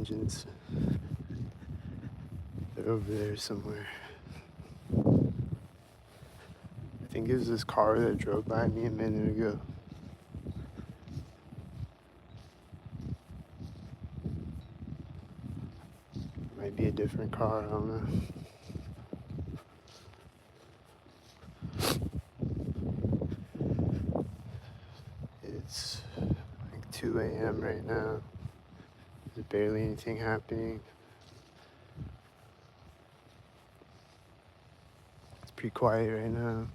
engines. They're over there somewhere. I think it was this car that drove by me a minute ago. Might be a different car, I don't know. It's like 2 a.m. right now. There's barely anything happening. It's pretty quiet right now.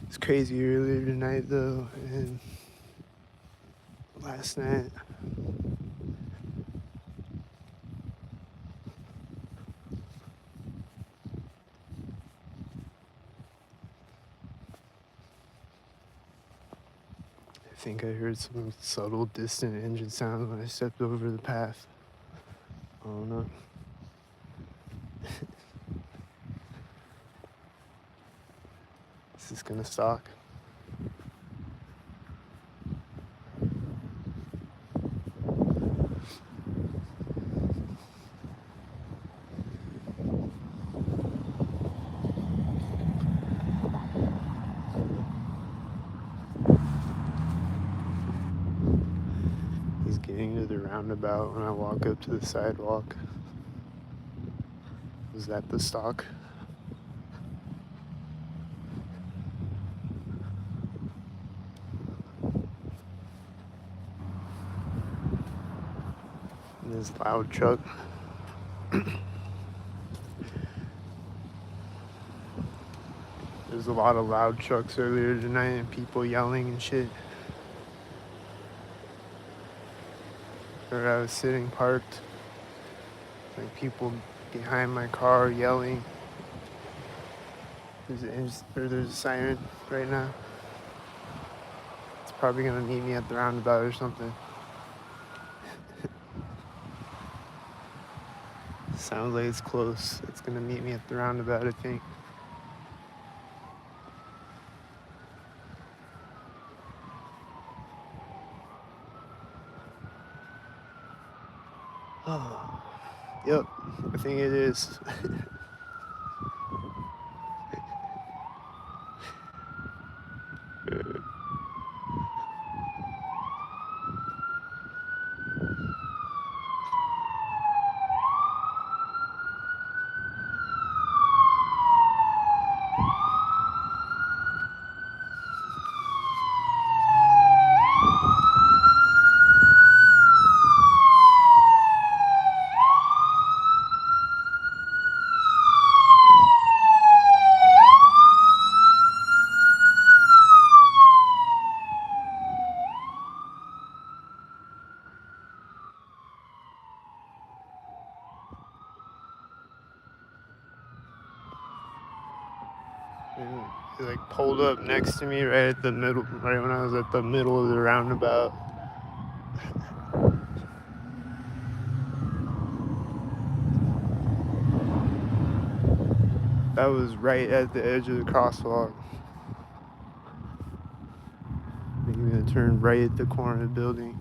It's crazy earlier tonight though, and last night. I think I heard some subtle distant engine sounds when I stepped over the path. I don't know. Is this gonna stalk? He's getting to the roundabout when I walk up to the sidewalk. Was that the stalk? And this loud truck. There's a lot of loud trucks earlier tonight and people yelling and shit. Where I was sitting parked, like people behind my car yelling. There's a siren right now. It's probably gonna meet me at the roundabout or something. Sounds like it's close. It's gonna meet me at the roundabout, I think. Oh, yep, I think it is. And he like pulled up next to me right at the middle, right when I was at the middle of the roundabout. That was right at the edge of the crosswalk. I'm gonna turn right at the corner of the building.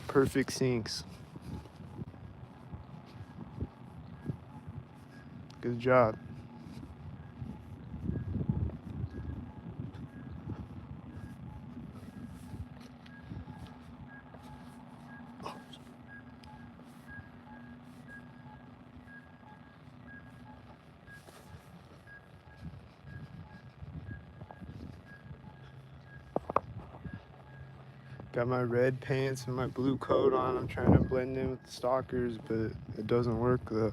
Perfect sinks. Good job. Got my red pants and my blue coat on. I'm trying to blend in with the stalkers, but it doesn't work though.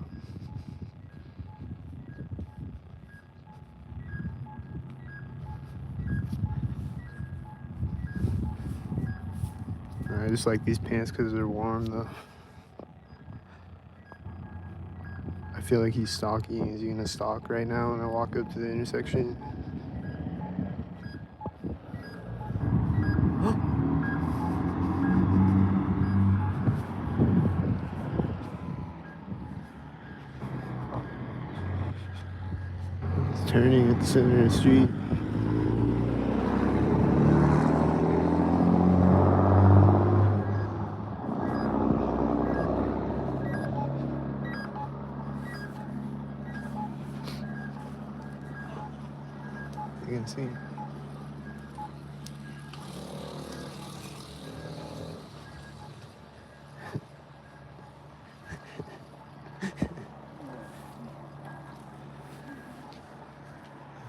I just like these pants because they're warm though. I feel like he's stalking. Is he gonna stalk right now when I walk up to the intersection? turning at the center of the street. You can see.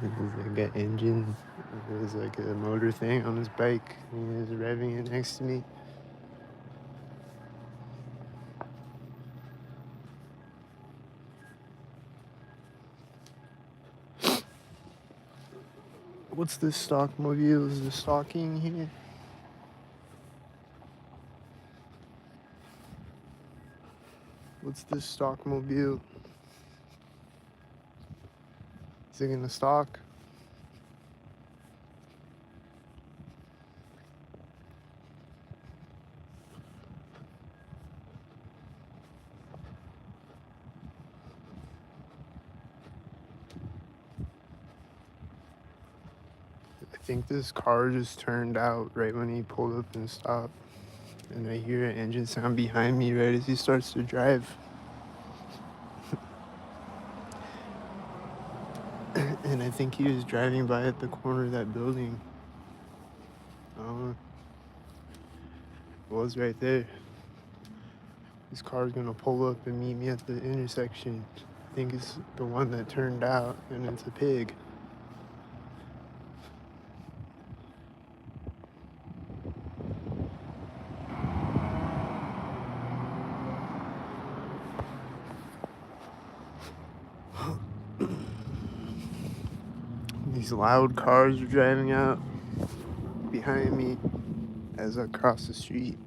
There's like an engine. There's like a motor thing on his bike. He's revving it next to me. What's this stock mobile? Is the stalking here? What's this stock mobile? Is it gonna stalk? I think this car just turned out right when he pulled up and stopped. And I hear an engine sound behind me right as he starts to drive. And I think he was driving by at the corner of that building. It was right there. This car's gonna pull up and meet me at the intersection. I think it's the one that turned out, and it's a pig. These loud cars are driving out behind me as I cross the street.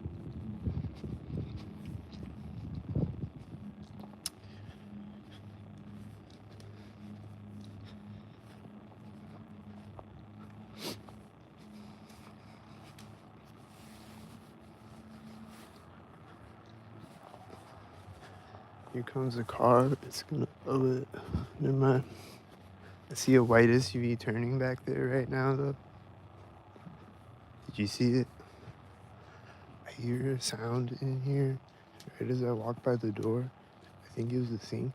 Here comes a car. It's gonna. Oh, never mind. I see a white SUV turning back there right now, though. Did you see it? I hear a sound in here right as I walk by the door. I think it was the sink.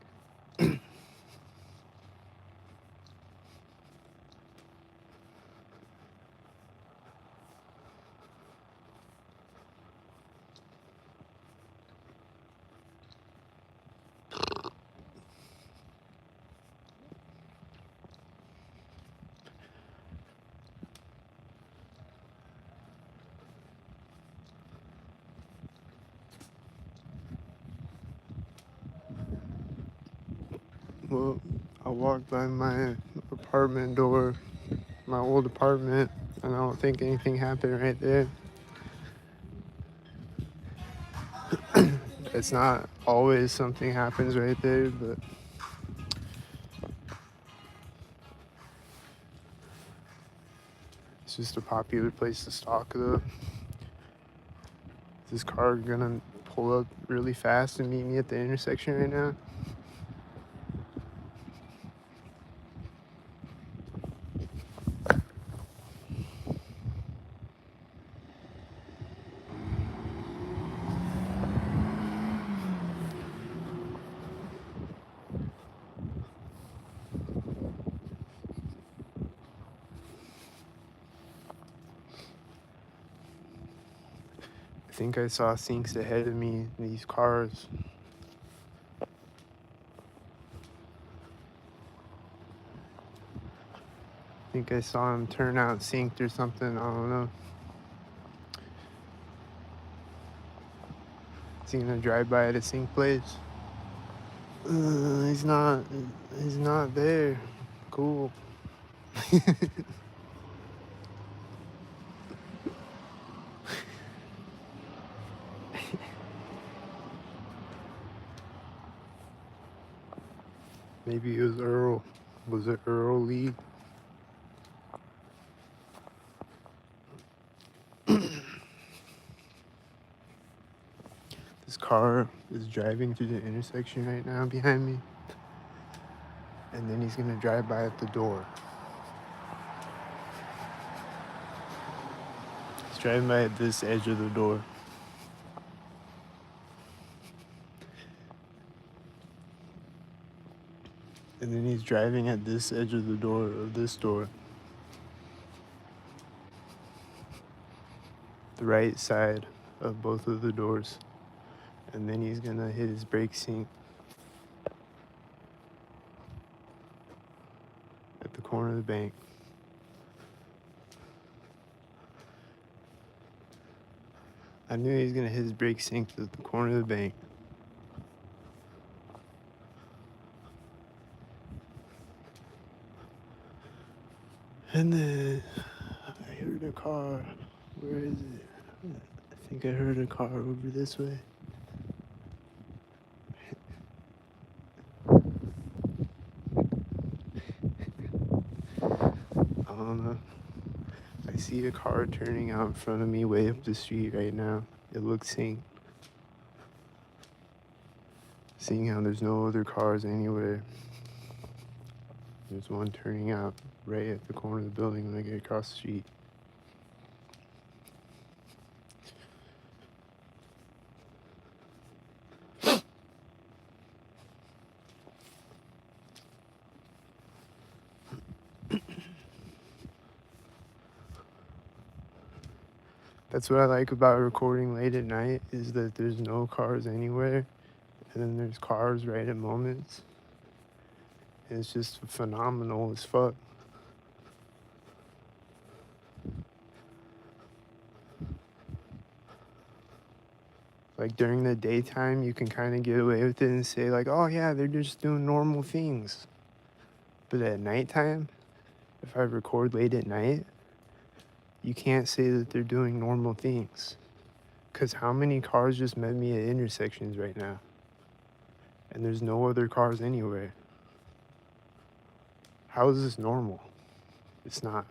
Well, I walked by my apartment door, my old apartment, and I don't think anything happened right there. It's not always something happens right there, but it's just a popular place to stalk, though. Is this car gonna pull up really fast and meet me at the intersection right now? I think I saw sinks ahead of me, these cars. I think I saw him turn out synced or something, I don't know. Is he gonna drive by at a sink place? He's not there. Cool. Maybe it was Earl. Was it Earl Lee? This car is driving through the intersection right now behind me. and then he's gonna drive by at the door. He's driving by at this edge of the door. And then he's driving at this edge of the door, of this door. The right side of both of the doors. And then he's gonna hit his brake sync at the corner of the bank. I knew he was gonna hit his brake sync at the corner of the bank. And then I heard a car. Where is it? I think I heard a car over this way. I don't know. I see a car turning out in front of me way up the street right now. It looks synced. Seeing how there's no other cars anywhere. There's one turning out right at the corner of the building when I get across the street. That's what I like about recording late at night, is that there's no cars anywhere, and then there's cars right at moments. And it's just phenomenal as fuck. Like during the daytime, you can kind of get away with it and say like, oh yeah, they're just doing normal things. But at nighttime, if I record late at night, you can't say that they're doing normal things. Because how many cars just met me at intersections right now? And there's no other cars anywhere. How is this normal? It's not.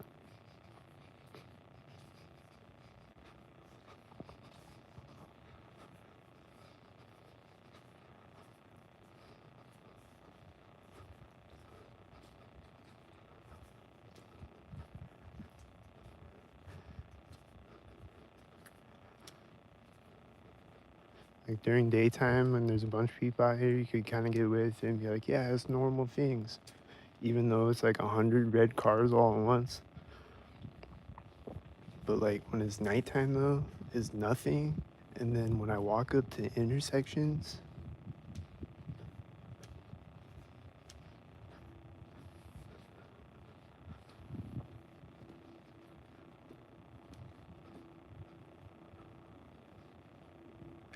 Like during daytime, when there's a bunch of people out here, you could kind of get away with it and be like, yeah, it's normal things. Even though it's like 100 red cars all at once. But like when it's nighttime though, it's nothing. And then when I walk up to intersections,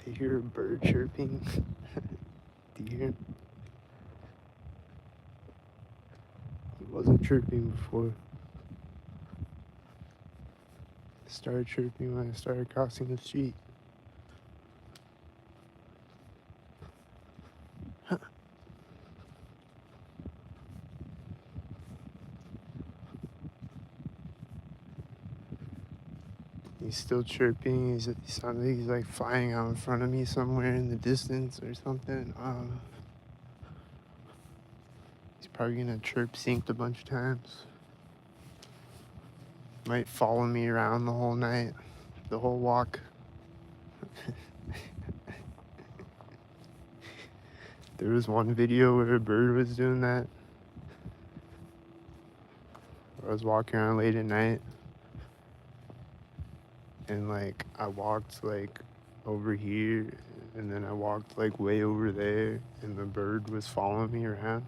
I hear a bird chirping. Do you hear him? He wasn't chirping before. It started chirping when I started crossing the street. He's still chirping. He sounds like he's like flying out in front of me somewhere in the distance or something. He's probably gonna chirp synced a bunch of times. Might follow me around the whole night, the whole walk. There was one video where a bird was doing that. I was walking around late at night, and like I walked like over here, and then I walked like way over there, and the bird was following me around.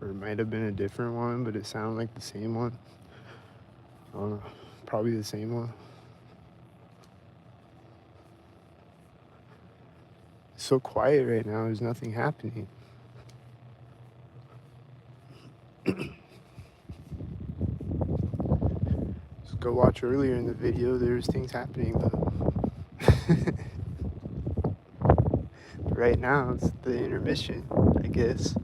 Or it might have been a different one, but it sounded like the same one. Probably the same one. It's so quiet right now, there's nothing happening. Just go watch earlier in the video, there's things happening though. Right now, it's the intermission, I guess.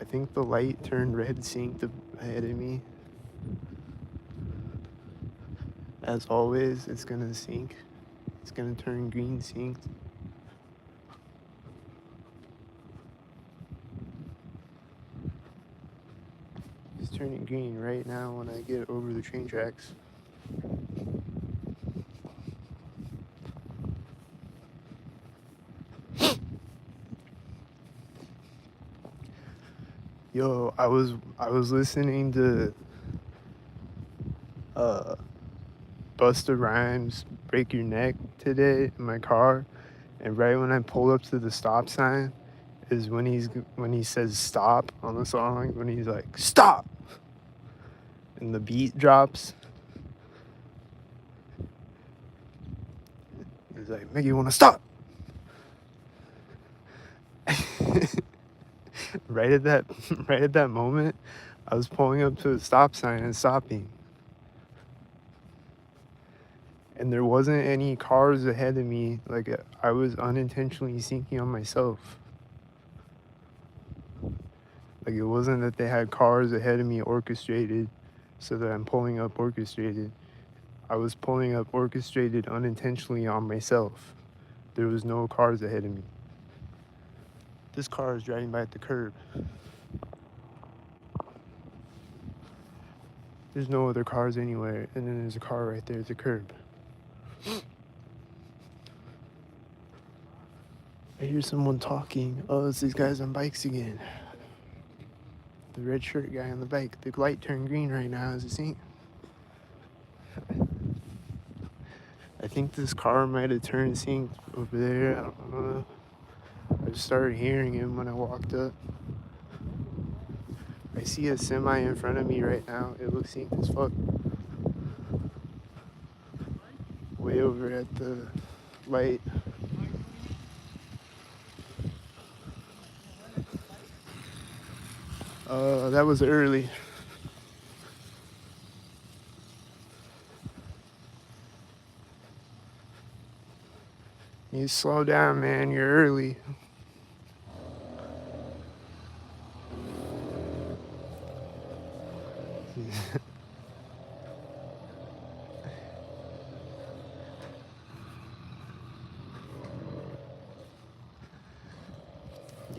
I think the light turned red synced ahead of me. As always, it's gonna sync. It's gonna turn green synced. turning green right now when I get over the train tracks. Yo, I was listening to uh Busta Rhymes Break Your Neck today in my car, and right when I pull up to the stop sign is when he says stop on the song, when he's like stop and the beat drops. He's like, make you wanna stop. right at that right at that moment, I was pulling up to the stop sign and stopping. And there wasn't any cars ahead of me. Like I was unintentionally sinking on myself. Like it wasn't that they had cars ahead of me orchestrated so that I'm pulling up orchestrated. I was pulling up orchestrated unintentionally on myself. There was no cars ahead of me. This car is driving by at the curb. There's no other cars anywhere, and then there's a car right there at the curb. I hear someone talking. Oh, it's these guys on bikes again. The red shirt guy on the bike. The light turned green right now, as you see. I think this car might have turned synced over there. I don't know. I just started hearing him when I walked up. I see a semi in front of me right now. It looks synced as fuck. Way over at the light. That was early. You slow down, man. You're early.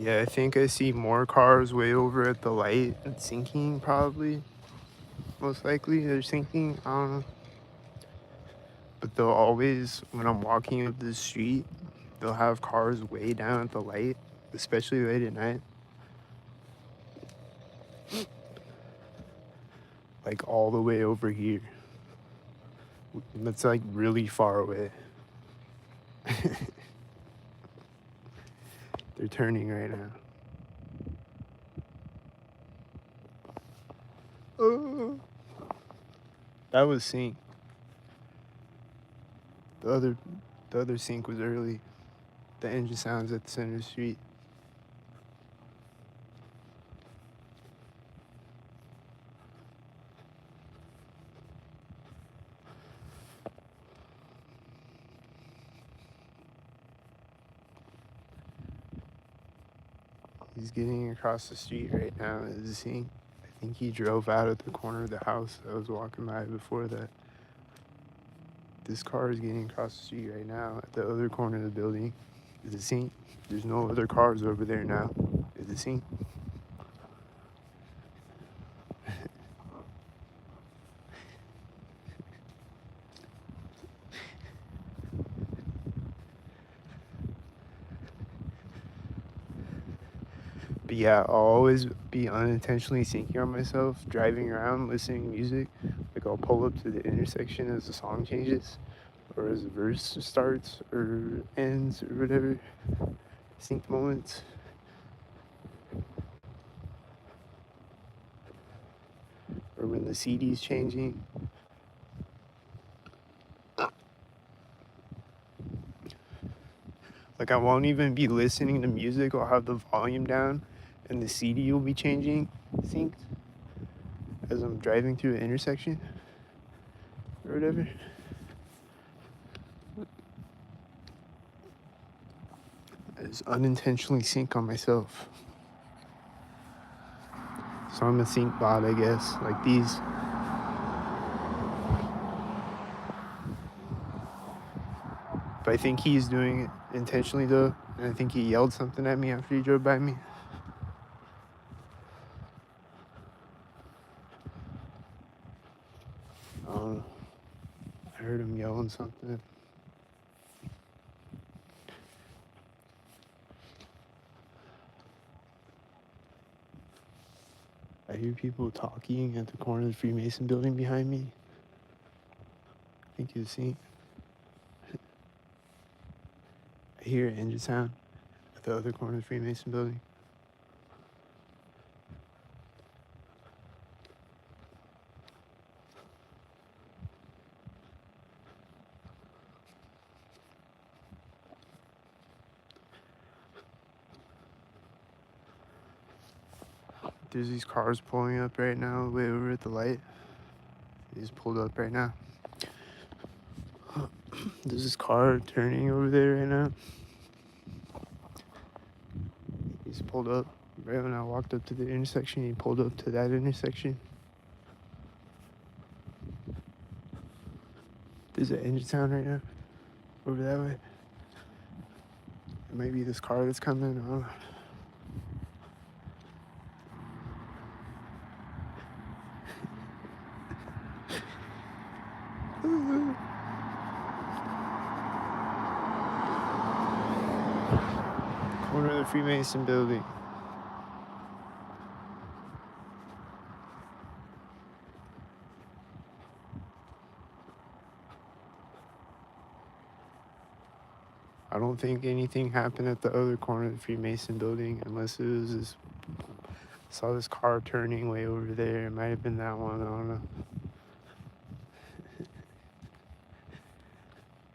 Yeah, I think I see more cars way over at the light and sinking, probably. Most likely, they're sinking. I don't know. But they'll always, when I'm walking up the street, they'll have cars way down at the light, especially late at night. Like all the way over here. That's like really far away. They're turning right now. Oh. That was sync. The other sync was early. The engine sounds at the center of the street. He's getting across the street right now. Is he? I think he drove out of the corner of the house I was walking by before that. This car is getting across the street right now at the other corner of the building. Is it seen? There's no other cars over there now. Is it seen? But yeah, I'll always be unintentionally thinking on myself, driving around, listening to music. Like I'll pull up to the intersection as the song changes, or as the verse starts or ends or whatever. Sync moments. Or when the CD's changing. Like I won't even be listening to music. I'll have the volume down and the CD will be changing, synced, as I'm driving through an intersection or whatever. I just unintentionally sync on myself. So I'm a sync bot, I guess, like these. But I think he's doing it intentionally though, and I think he yelled something at me after he drove by me. on something. I hear people talking at the corner of the Freemason building behind me. I think you've seen. I hear an engine sound at the other corner of the Freemason building. There's these cars pulling up right now, way over at the light. They just pulled up right now. There's this car turning over there right now. He's pulled up right when I walked up to the intersection. He pulled up to that intersection. There's an engine sound right now over that way. It might be this car that's coming. I don't know. Corner of the Freemason building. I don't think anything happened at the other corner of the Freemason building unless it was this. Saw this car turning way over there. It might have been that one. I don't know.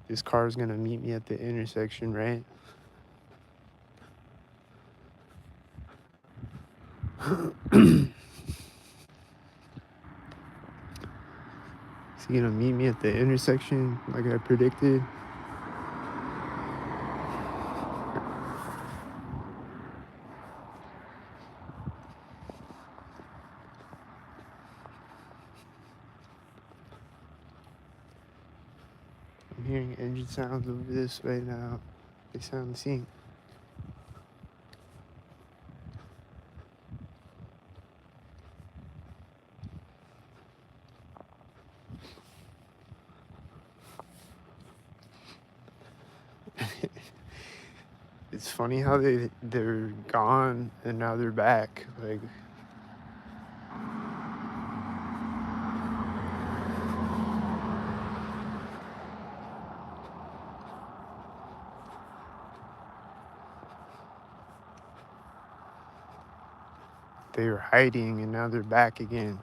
This car is gonna meet me at the intersection, right? Is he gonna meet me at the intersection like I predicted? I'm hearing engine sounds over this right now. They sound the same. It's funny how they're gone and now they're back. Like they were hiding and now they're back again.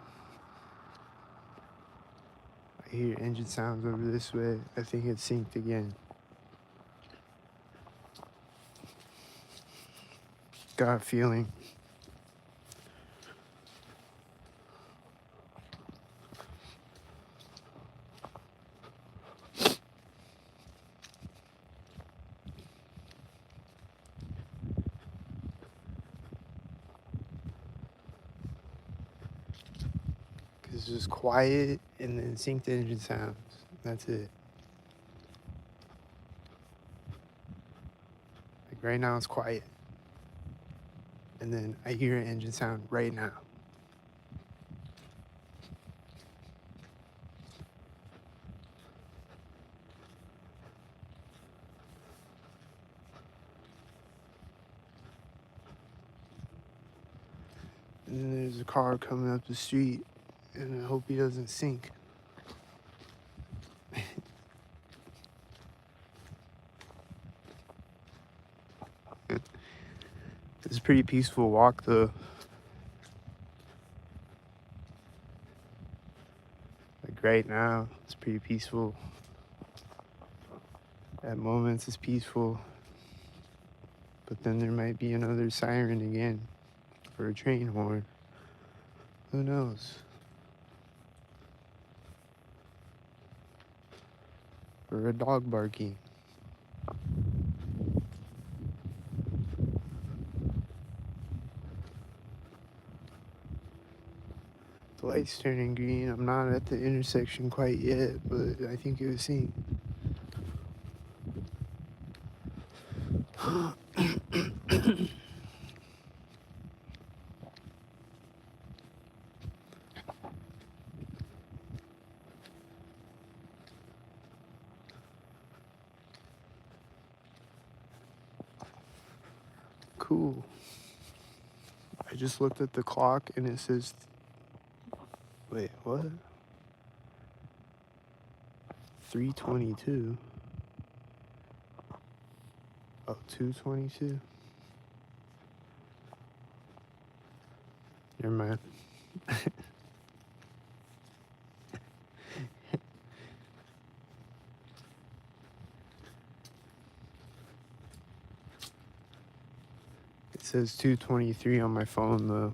I hear engine sounds over this way. I think it's synced again. Got a feeling. It's just quiet and then synced engine sounds. That's it. Like right now it's quiet. And then I hear an engine sound right now. And then there's a car coming up the street, and I hope he doesn't sink. It's a pretty peaceful walk, though. Like right now, it's pretty peaceful. At moments, it's peaceful. But then there might be another siren again, or a train horn. Who knows? Or a dog barking. The light's turning green. I'm not at the intersection quite yet, but I think it was seen. cool. I just looked at the clock and it says, wait, what? 3:22. Oh, 2:22. Never mind. It says 2:23 on my phone though.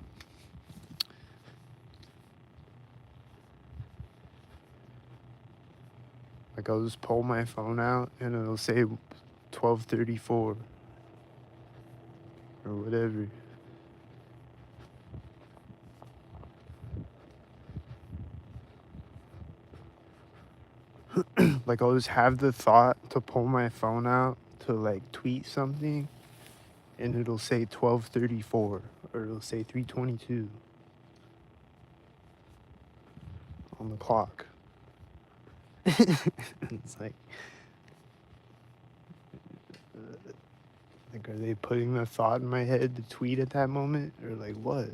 Like I'll just pull my phone out and it'll say 12:34 or whatever. Like I'll just have the thought to pull my phone out to like tweet something and it'll say 12:34 or it'll say 3:22 on the clock. It's like, are they putting the thought in my head to tweet at that moment or like what?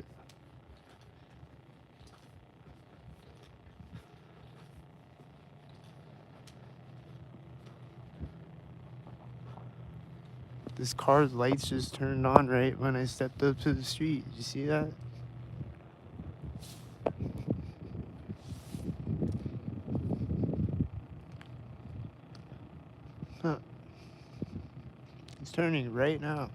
This car's lights just turned on right when I stepped up to the street. Did you see that? Huh. It's turning right now.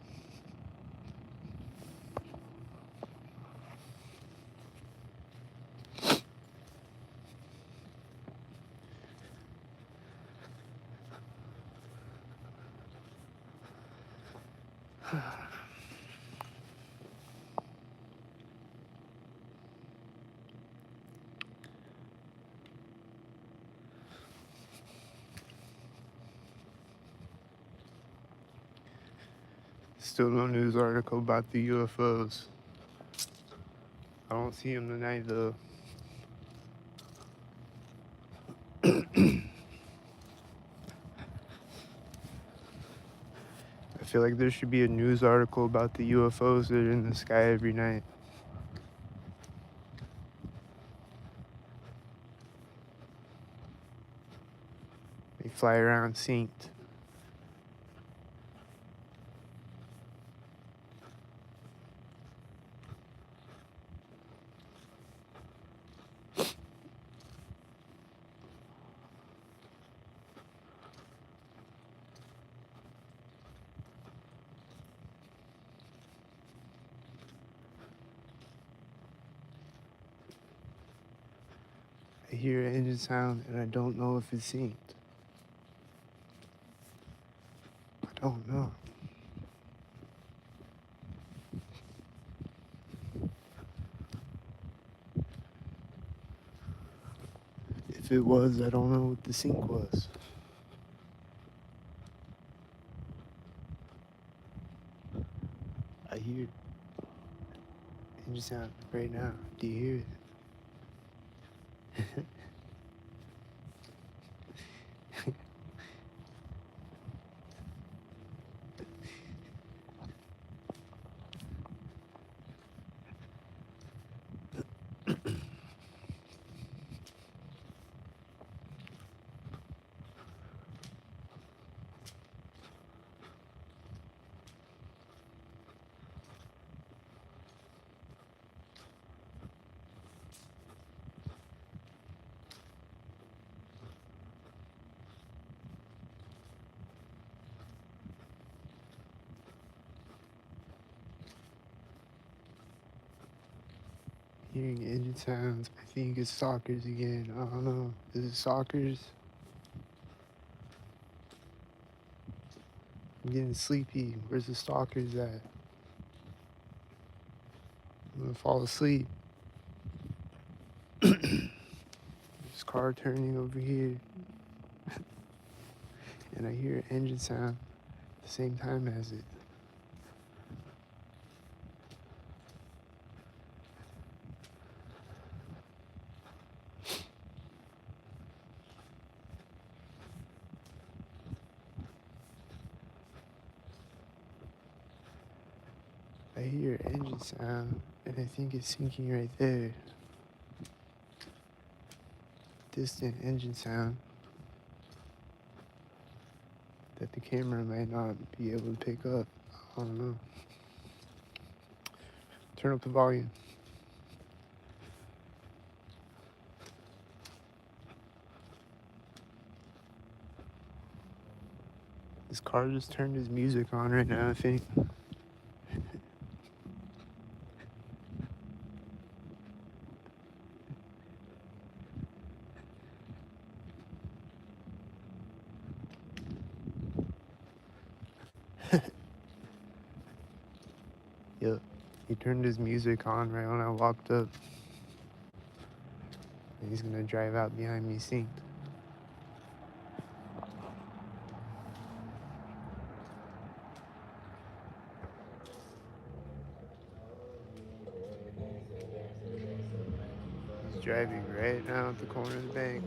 Still no news article about the UFOs. I don't see them tonight though. I feel like there should be a news article about the UFOs that are in the sky every night. They fly around synced. I hear an engine sound and I don't know if it's synced. I don't know. If it was, I don't know what the sync was. I hear engine sound right now. Do you hear it? Hearing engine sounds. I think it's stalkers again. I don't know. Is it stalkers? I'm getting sleepy. Where's the stalkers at? I'm gonna fall asleep. This car turning over here. And I hear an engine sound at the same time as it. hear engine sound, and I think it's sinking right there. Distant engine sound that the camera might not be able to pick up. I don't know. Turn up the volume. This car just turned his music on right now, I think. Yep. He turned his music on right when I walked up. And he's gonna drive out behind me synced. He's driving right now at the corner of the bank.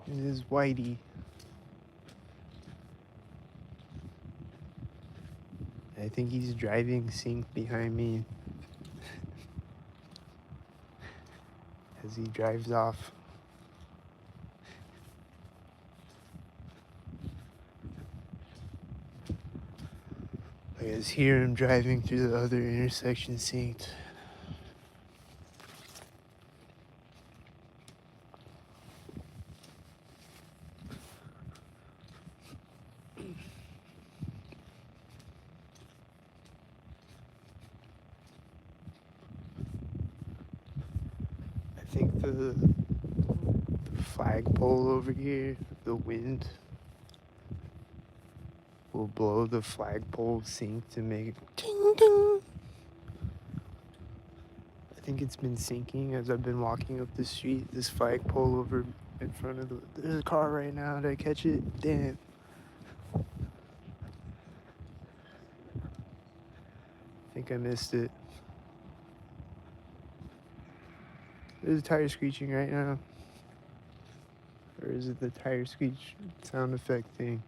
This is Whitey. I think he's driving synced behind me as he drives off. I just hear him driving through the other intersection synced. I think the flagpole over here, the wind will blow the flagpole sync to make it ding ding. I think it's been sinking as I've been walking up the street. This flagpole over in front of the car right now. Did I catch it? Damn. I think I missed it. There's a tire screeching right now. Or is it the tire screech sound effect thing?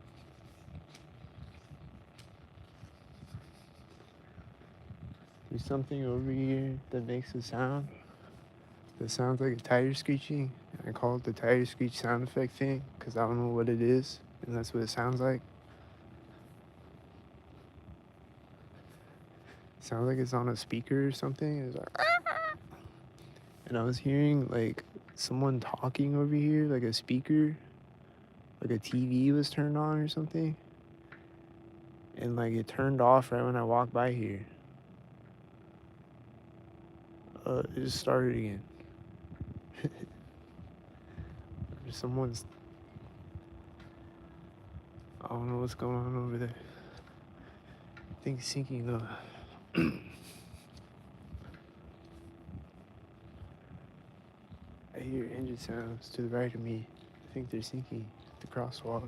There's something over here that makes a sound that sounds like a tire screeching. I call it the tire screech sound effect thing because I don't know what it is, and that's what it sounds like. It sounds like it's on a speaker or something. It's like, and I was hearing like someone talking over here, like a speaker, like a TV was turned on or something, and like it turned off right when I walked by here. It just started again. Someone's, I don't know what's going on over there. I think it's sinking though. I hear engine sounds to the right of me. I think they're sinking at the crosswalk.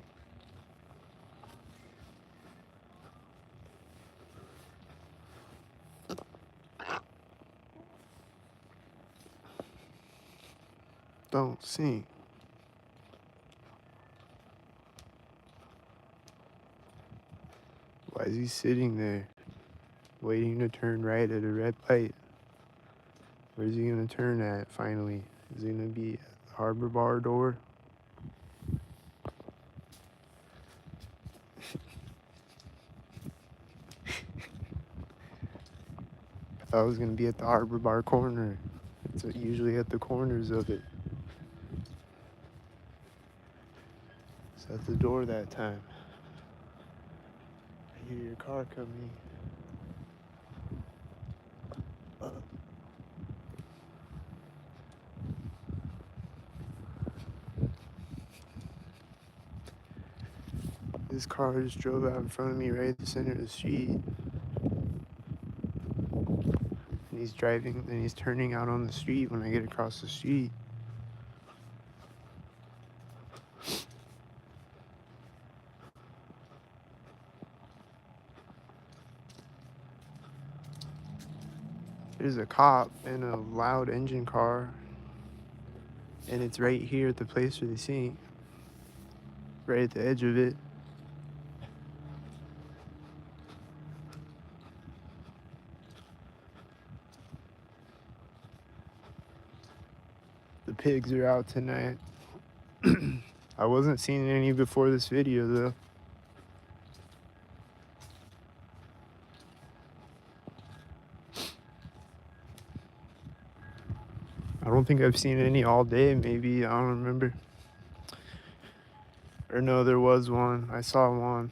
Don't sink. Why is he sitting there waiting to turn right at a red light? Where's he gonna turn at finally? Is he gonna be at the harbor bar door? I thought I was gonna be at the harbor bar corner. It's usually at the corners of it. It's at the door that time. I hear your car coming. This car just drove out in front of me right at the center of the street. And he's driving and he's turning out on the street when I get across the street. There's a cop and a loud engine car, and it's right here at the place where they sink, right at the edge of it. The pigs are out tonight. I wasn't seeing any before this video though. I don't think I've seen any all day, maybe, I don't remember. Or no, there was one. I saw one.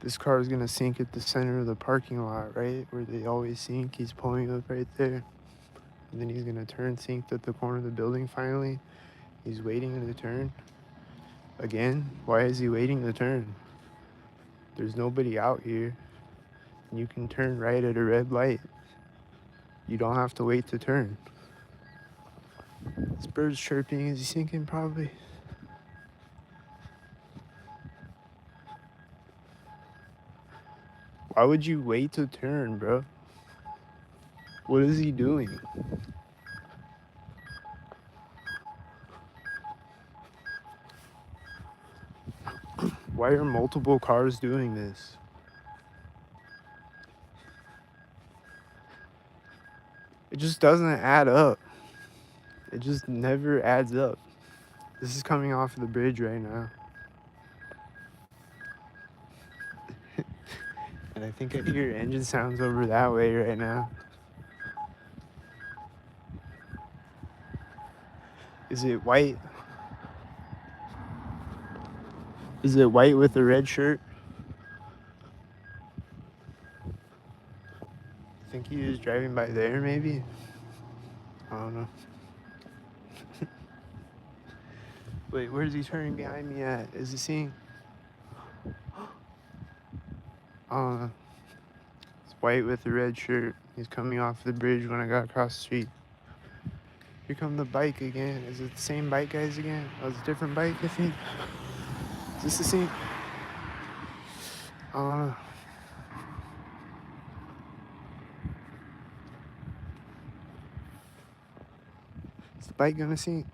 This car is gonna sink at the center of the parking lot, right? Where they always sink. He's pulling up right there. And then he's gonna turn sink at the corner of the building finally. He's waiting to turn. Again, why is he waiting to turn? There's nobody out here. And you can turn right at a red light. You don't have to wait to turn. This bird's chirping. Is he sinking? Probably. Why would you wait to turn, bro? What is he doing? Why are multiple cars doing this? It just doesn't add up. It just never adds up. This is coming off of the bridge right now. And I think I hear engine sounds over that way right now. Is it white? Is it white with a red shirt? I think he is driving by there, maybe? I don't know. Wait, where's he turning behind me at? Is he seeing? I don't know. It's white with a red shirt. He's coming off the bridge when I got across the street. Here come the bike again. Is it the same bike guys again? Oh, it's a different bike, I think. Is this the same? I don't know. Is the bike gonna sink?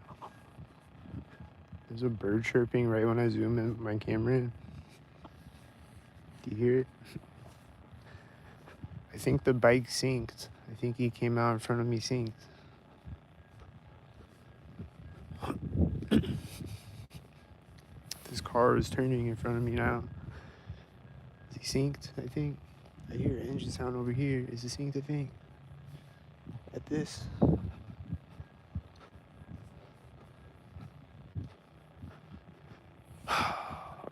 There's a bird chirping right when I zoom in my camera in. Do you hear it? I think the bike sinked. I think he came out in front of me sinked. This car is turning in front of me now. Is he synced? I think. I hear an engine sound over here. Is he synced, I think? At this.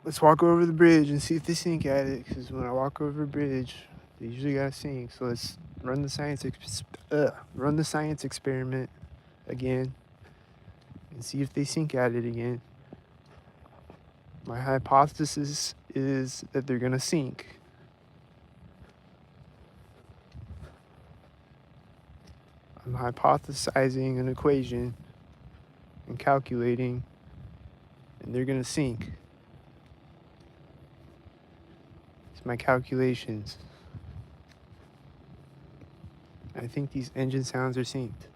Let's walk over the bridge and see if they sync at it. Because when I walk over a bridge, they usually gotta sync. So let's run the science experiment again and see if they sync at it again. My hypothesis is that they're gonna sync. I'm hypothesizing an equation and calculating, and they're gonna sync. It's my calculations. I think these engine sounds are synced.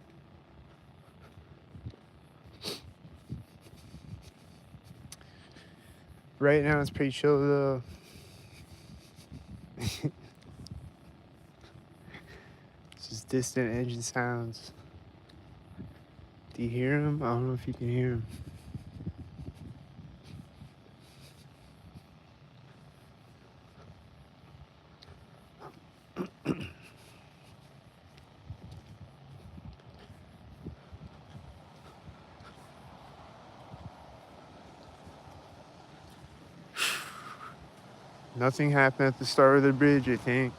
Right now it's pretty chill though. It's just distant engine sounds. Do you hear them? I don't know if you can hear them. Nothing happened at the start of the bridge, I think.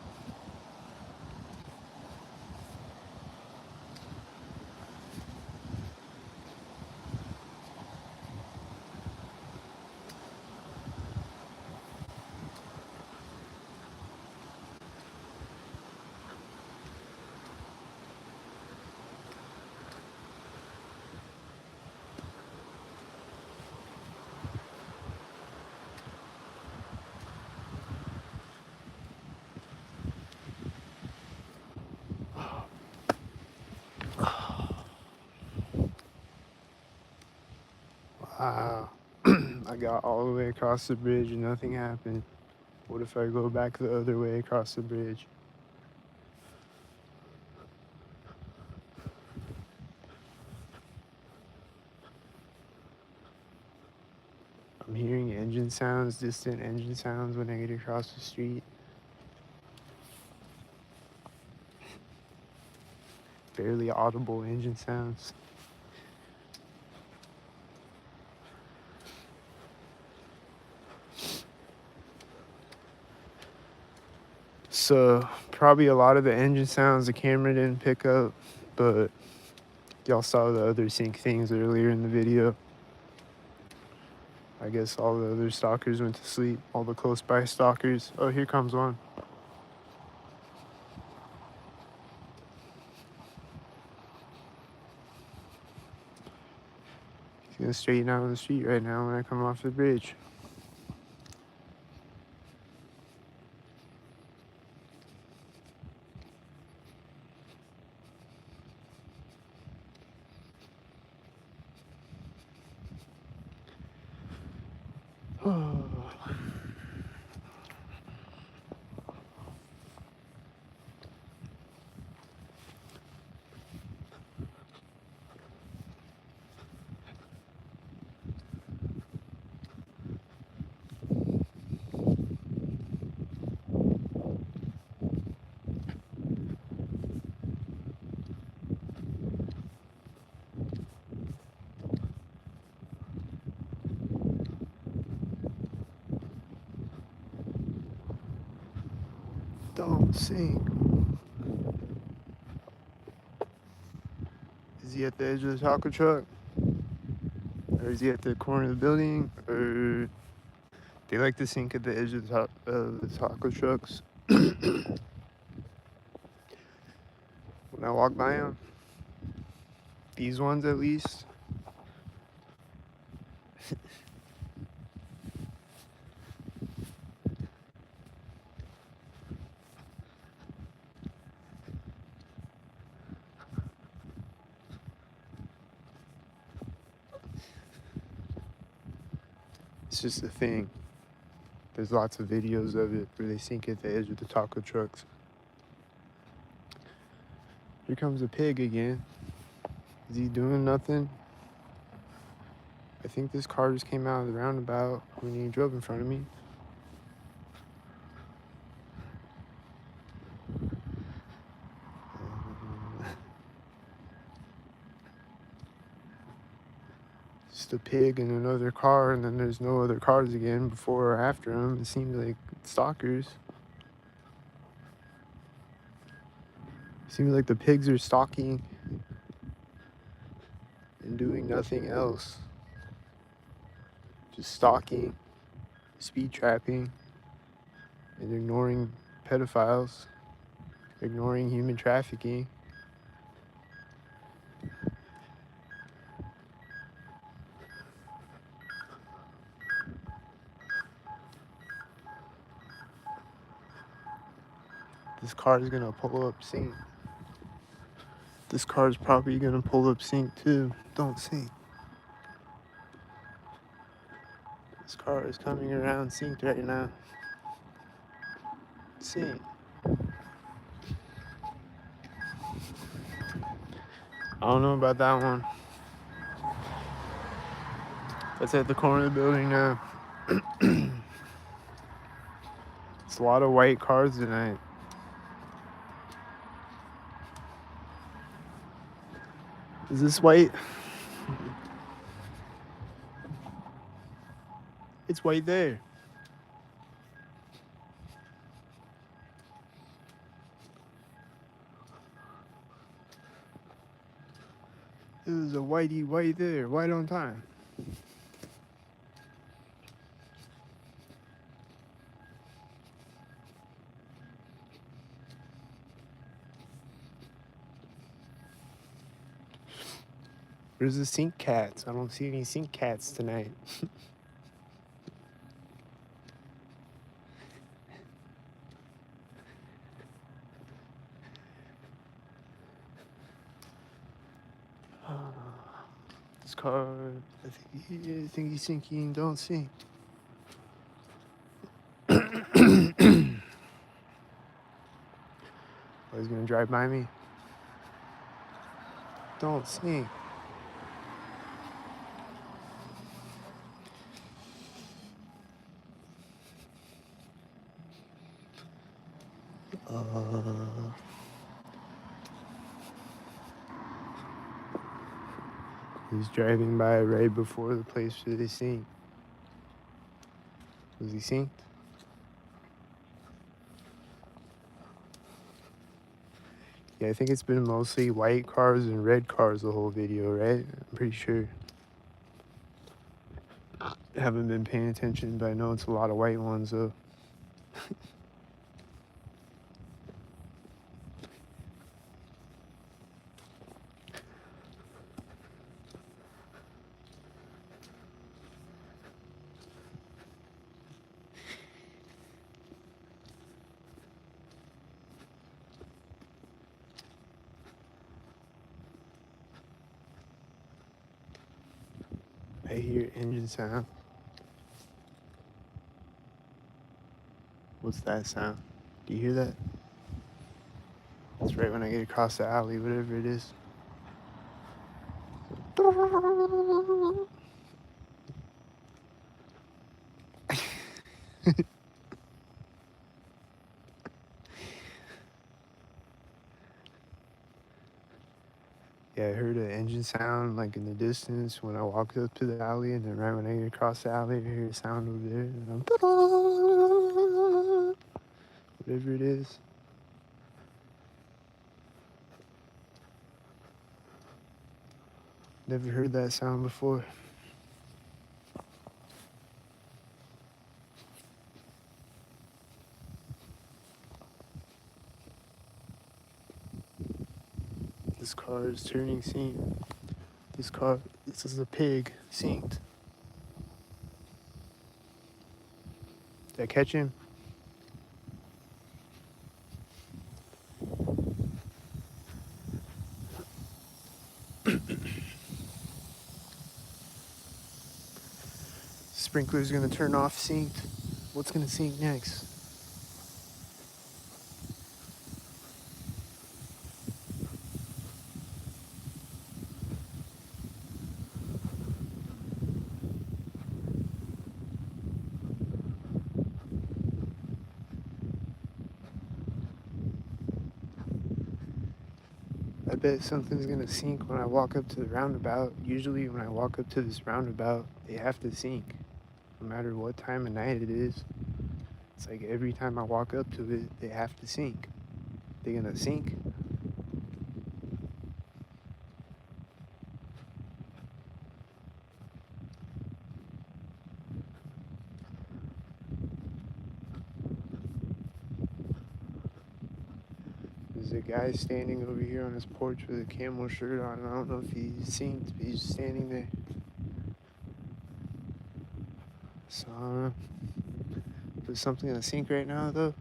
Wow. I got all the way across the bridge and nothing happened. What if I go back the other way across the bridge? I'm hearing engine sounds, distant engine sounds when I get across the street. Barely audible engine sounds. So, probably a lot of the engine sounds the camera didn't pick up, but y'all saw the other sync things earlier in the video. I guess all the other stalkers went to sleep, all the close by stalkers. Oh, here comes one. He's gonna straighten out on the street right now when I come off the bridge. Don't sing. Is he at the edge of the taco truck? Or is he at the corner of the building? Or they like to sink at the edge of the taco trucks. When I walk by them, these ones at least. It's just a thing. There's lots of videos of it where they sink at the edge of the taco trucks. Here comes a pig again. Is he doing nothing? I think this car just came out of the roundabout when he drove in front of me. Just a pig and another car, and then there's no other cars again before or after him. It seems like stalkers. Seems like the pigs are stalking and doing nothing else. Just stalking, speed trapping, and ignoring pedophiles, ignoring human trafficking. This car is gonna pull up sync. This car is probably gonna pull up sync too. Don't sync. This car is coming around synced right now. Sync. I don't know about that one. That's at the corner of the building now. It's a lot of white cars tonight. Is this white? It's white there. It was a whitey white there, white on time. Where's the sink cats? I don't see any sink cats tonight. This car, I think he's sinking, don't sink. Oh, he's gonna drive by me. Don't sink. He's driving by right before the place where they sink. Was he synced? Yeah, I think it's been mostly white cars and red cars the whole video, right? I'm pretty sure. I haven't been paying attention, but I know it's a lot of white ones though. I hear engine sound. What's that sound? Do you hear that? It's right when I get across the alley, whatever it is. Yeah, I heard an engine sound like in the distance when I walked up to the alley, and then right when I get across the alley, I hear a sound over there. And I'm whatever it is. Never heard that sound before. This car is turning scene. This is a pig synced. Did I catch him? Sprinkler's gonna turn off synced. What's gonna sync next? I bet something's gonna sync when I walk up to the roundabout. Usually when I walk up to this roundabout, they have to sync. No matter what time of night it is. It's like every time I walk up to it, they have to sync. They're gonna sync. There's a guy standing over here on his porch with a camel shirt on. I don't know if he's synced, but he's standing there. So I don't know. Is something gonna sync right now though?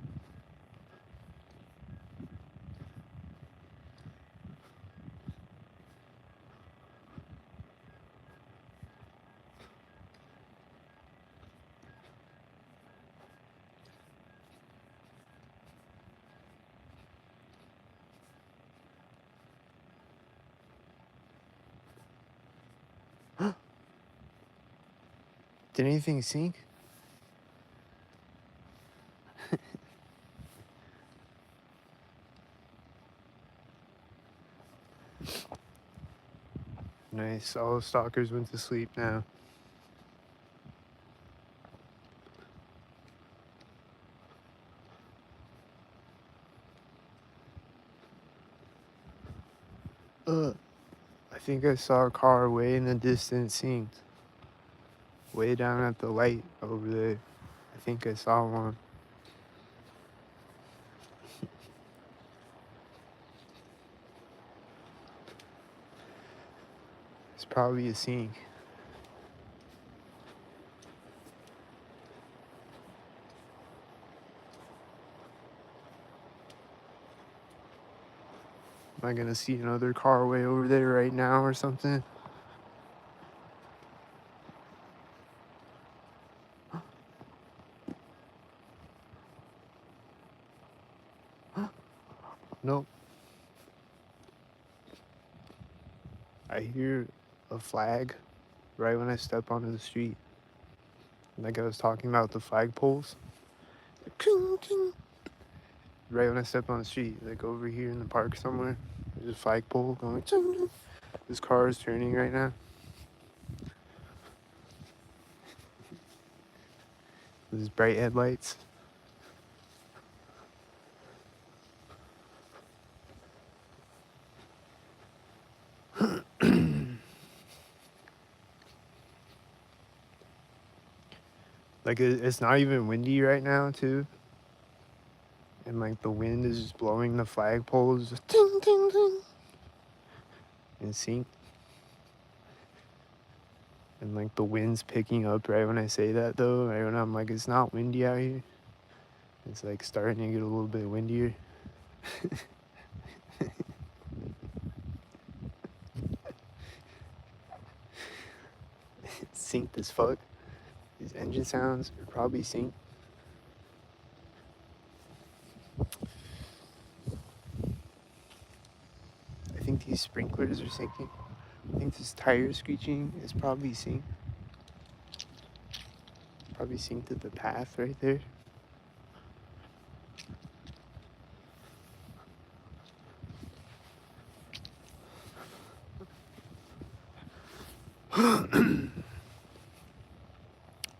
Did anything sync? Nice. All the stalkers went to sleep now. I think I saw a car way in the distance synced. Way down at the light over there. I think I saw one. It's probably a sync. Am I gonna see another car way over there right now or something? I hear a flag right when I step onto the street. Like I was talking about the flagpoles. King, king. Right when I step on the street, like over here in the park somewhere, there's a flagpole going. Ting, ting. This car is turning right now. These bright headlights. Like it's not even windy right now too, and like the wind is just blowing the flagpoles just ting ting ting in sync, and like the wind's picking up right when I say that though. Right when I'm like, it's not windy out here. It's like starting to get a little bit windier. It's synced as fuck. These engine sounds are probably synced. I think these sprinklers are syncing. I think this tire screeching is probably synced. Probably synced to the path right there.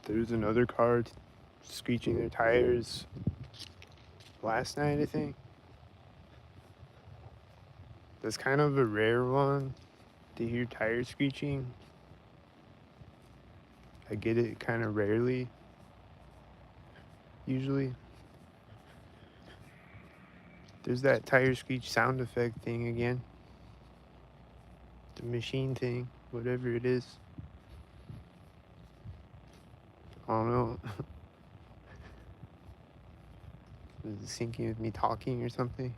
There's another car screeching their tires last night, I think. That's kind of a rare one to hear tires screeching. I get it kind of rarely, usually. There's that tire screech sound effect thing again. The machine thing, whatever it is. I don't know. Is it syncing with me talking or something?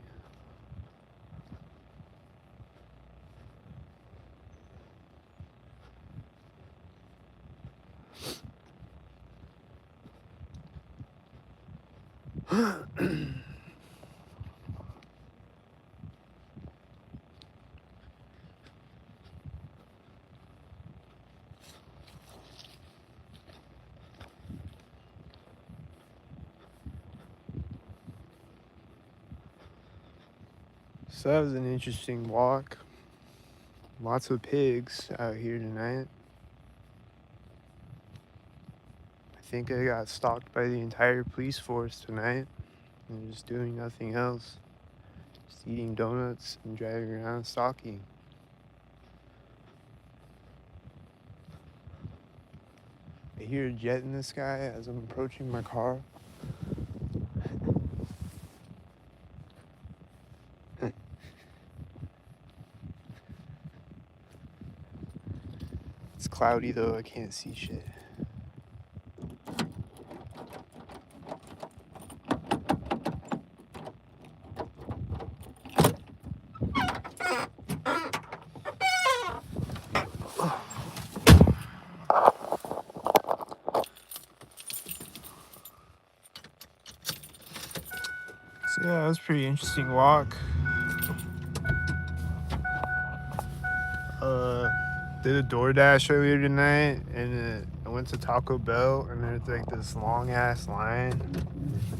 So that was an interesting walk. Lots of pigs out here tonight. I think I got stalked by the entire police force tonight. And just doing nothing else. Just eating donuts and driving around stalking. I hear a jet in the sky as I'm approaching my car. It's cloudy though, I can't see shit. So yeah, that was a pretty interesting walk. Did a DoorDash earlier tonight, and I went to Taco Bell, and there's like this long ass line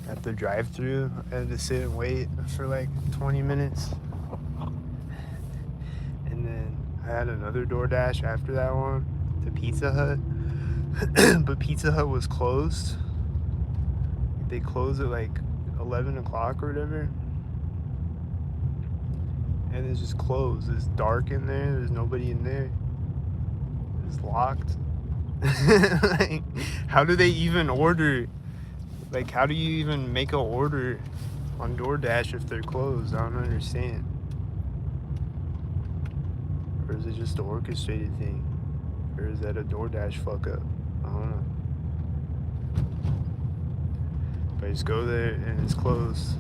at the drive-thru. I had to sit and wait for like 20 minutes, and then I had another DoorDash after that one to Pizza Hut, but Pizza Hut was closed. They closed at like 11 o'clock or whatever. And it's just closed. It's dark in there. There's nobody in there. It's locked. Like, how do they even order? Like, how do you even make an order on DoorDash if they're closed? I don't understand. Or is it just an orchestrated thing? Or is that a DoorDash fuck up? I don't know. But I just go there and it's closed.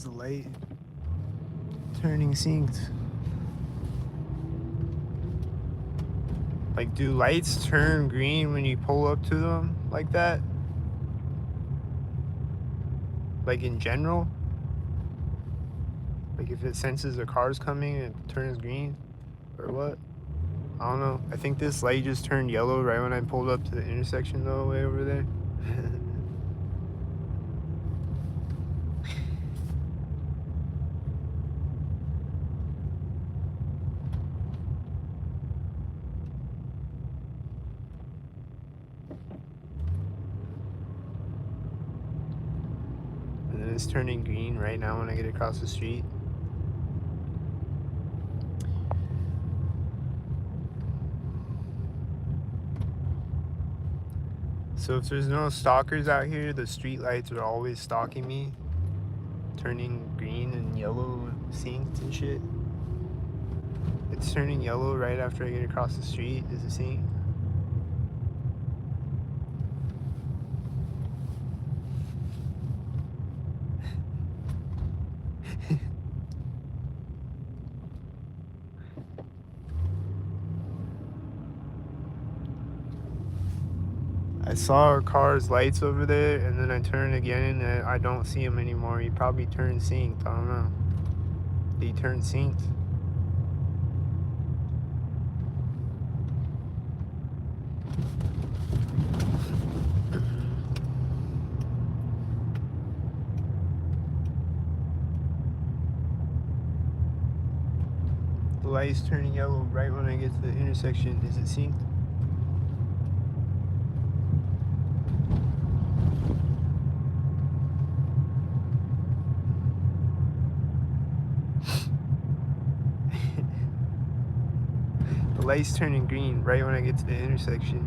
is the light turning synced? Like, do lights turn green when you pull up to them like that? Like, in general? Like, if it senses a car's coming, it turns green? Or what? I don't know. I think this light just turned yellow right when I pulled up to the intersection, though, way over there. And then it's turning green right now when I get across the street. So if there's no stalkers out here, the street lights are always stalking me, turning green and yellow synced and shit. It's turning yellow right after I get across the street. Is it synced? I saw a car's lights over there, and then I turn again, and I don't see him anymore. He probably turned synced. I don't know. Did he turn synced? The light's turning yellow right when I get to the intersection. Is it synced? The light's turning green right when I get to the intersection.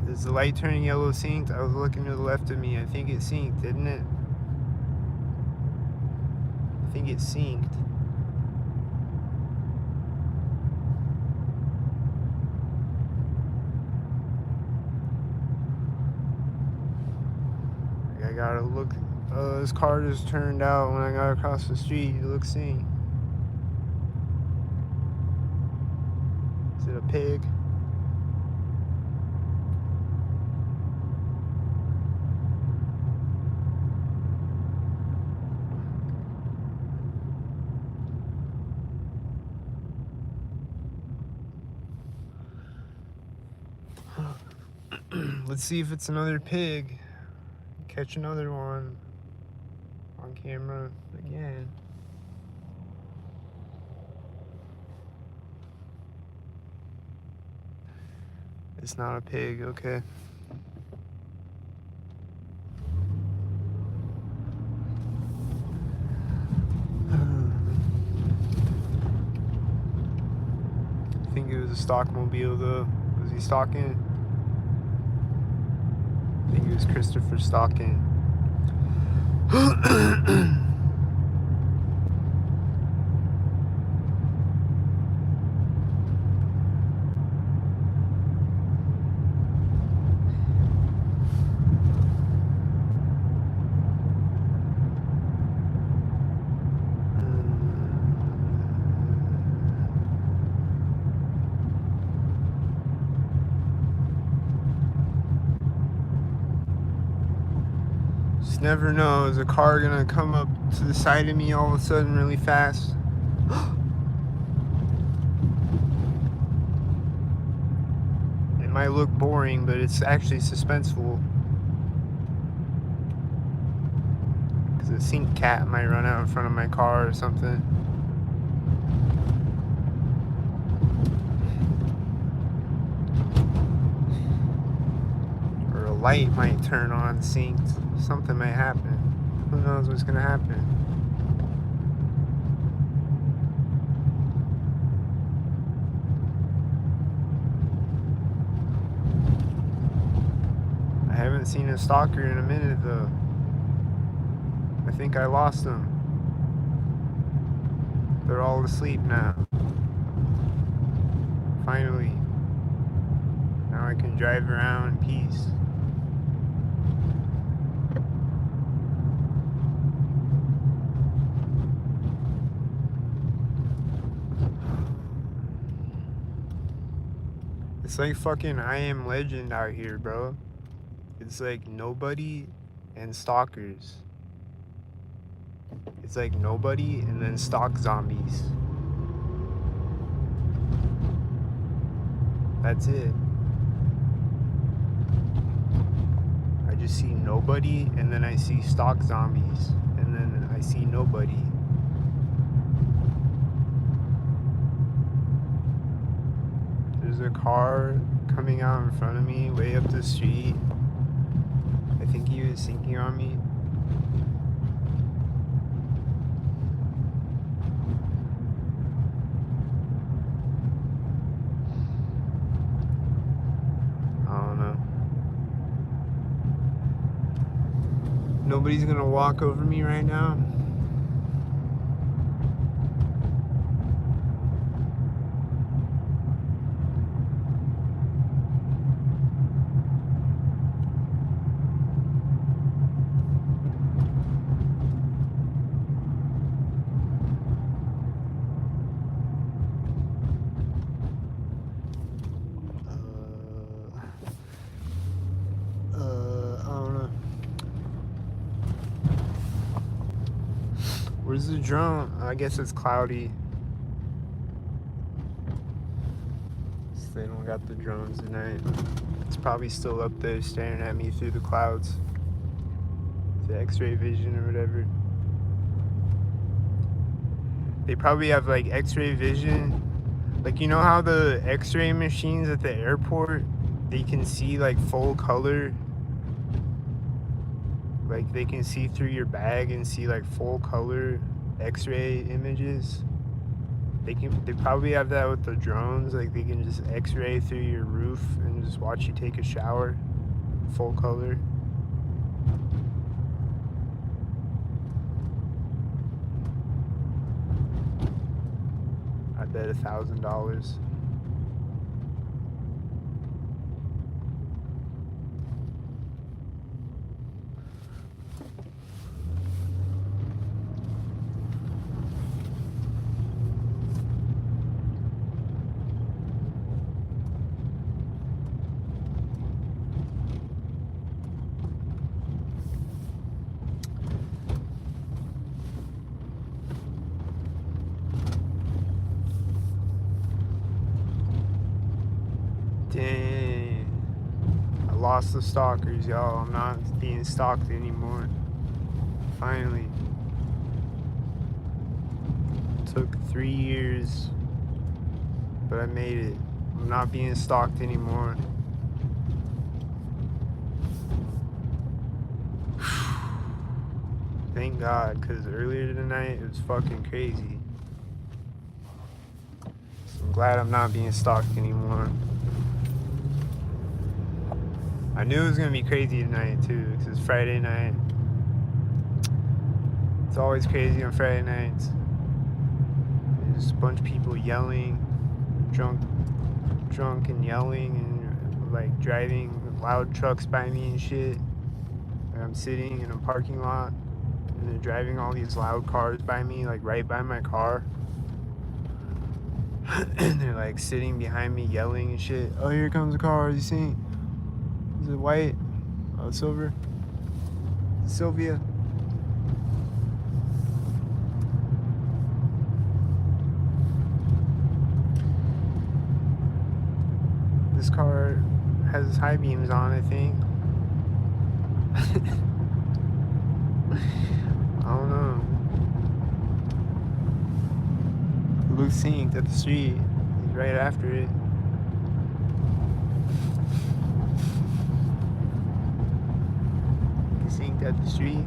Is the light turning yellow synced? I was looking to the left of me. I think it's synced, didn't it? I think it's synced. I gotta look. This car just turned out when I got across the street. It looks synced. Is it a pig? Let's see if it's another pig. Catch another one on camera again. It's not a pig, okay. I think it was a stockmobile though. Was he stalking? I think it was Christopher stalking. Just never know. Is a car gonna come up to the side of me all of a sudden really fast? It might look boring, but it's actually suspenseful. Because a sink cat might run out in front of my car or something. Or a light might turn on synced. Something might happen. Who knows what's gonna happen? I haven't seen a stalker in a minute though. I think I lost them. They're all asleep now. Finally. Now I can drive around in peace. It's like fucking I Am Legend out here, bro. It's like nobody and stalkers. It's like nobody and then stalk zombies. That's it. I just see nobody and then I see stalk zombies. And then I see nobody. There's a car coming out in front of me way up the street. I think he was sinking on me. I don't know. Nobody's gonna walk over me right now. I don't know. Where's the drone? I guess it's cloudy. So they don't got the drones tonight. It's probably still up there staring at me through the clouds. The X-ray vision or whatever. They probably have like X-ray vision. Like, you know how the X-ray machines at the airport, they can see like full color? Like they can see through your bag and see like full color X-ray images. They probably have that with the drones. Like they can just X-ray through your roof and just watch you take a shower, full color. I bet $1,000. Dang. I lost the stalkers, y'all. I'm not being stalked anymore. Finally. Took 3 years, but I made it. I'm not being stalked anymore. Thank God, because earlier tonight it was fucking crazy. So I'm glad I'm not being stalked anymore. I knew it was gonna be crazy tonight too, because it's Friday night. It's always crazy on Friday nights. There's a bunch of people yelling, drunk and yelling, and like driving loud trucks by me and shit. Like I'm sitting in a parking lot, and they're driving all these loud cars by me, like right by my car. And they're like sitting behind me yelling and shit. Oh, here comes a car, you see? Is it white? Oh, silver? Sylvia? This car has high beams on, I think. I don't know. It looks synced at the street. He's right after it. He's synced at the street.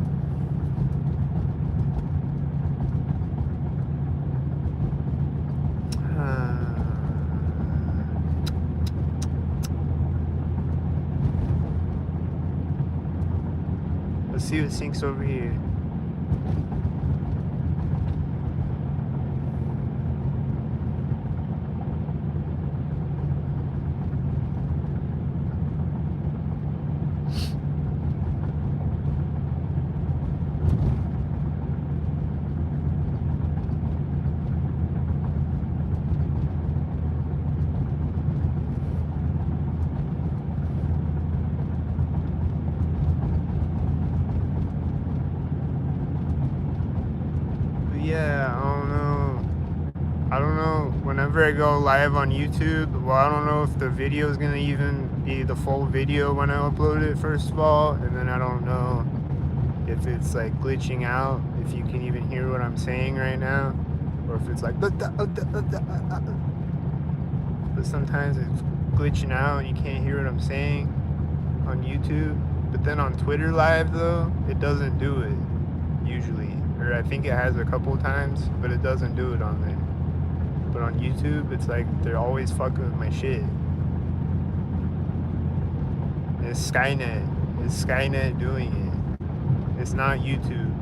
Let's see what syncs over here. yeah, I don't know, whenever I go live on YouTube, well, I don't know if the video is gonna even be the full video when I upload it, first of all, and then I don't know if it's like glitching out, if you can even hear what I'm saying right now, or if it's like, but sometimes it's glitching out and you can't hear what I'm saying on YouTube. But then on Twitter Live, though, it doesn't do it usually, or I think it has a couple times, but it doesn't do it on there. But on YouTube, it's like they're always fucking with my shit. It's Skynet. It's Skynet doing it. It's not YouTube.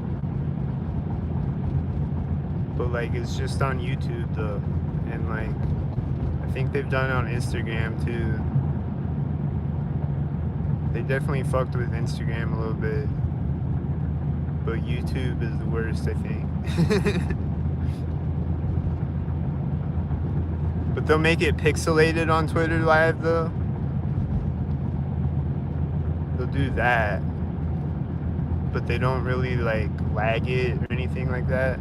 But like, it's just on YouTube though. And like, I think they've done it on Instagram too. They definitely fucked with Instagram a little bit. But YouTube is the worst, I think. But they'll make it pixelated on Twitter Live though. They'll do that. But they don't really like lag it or anything like that.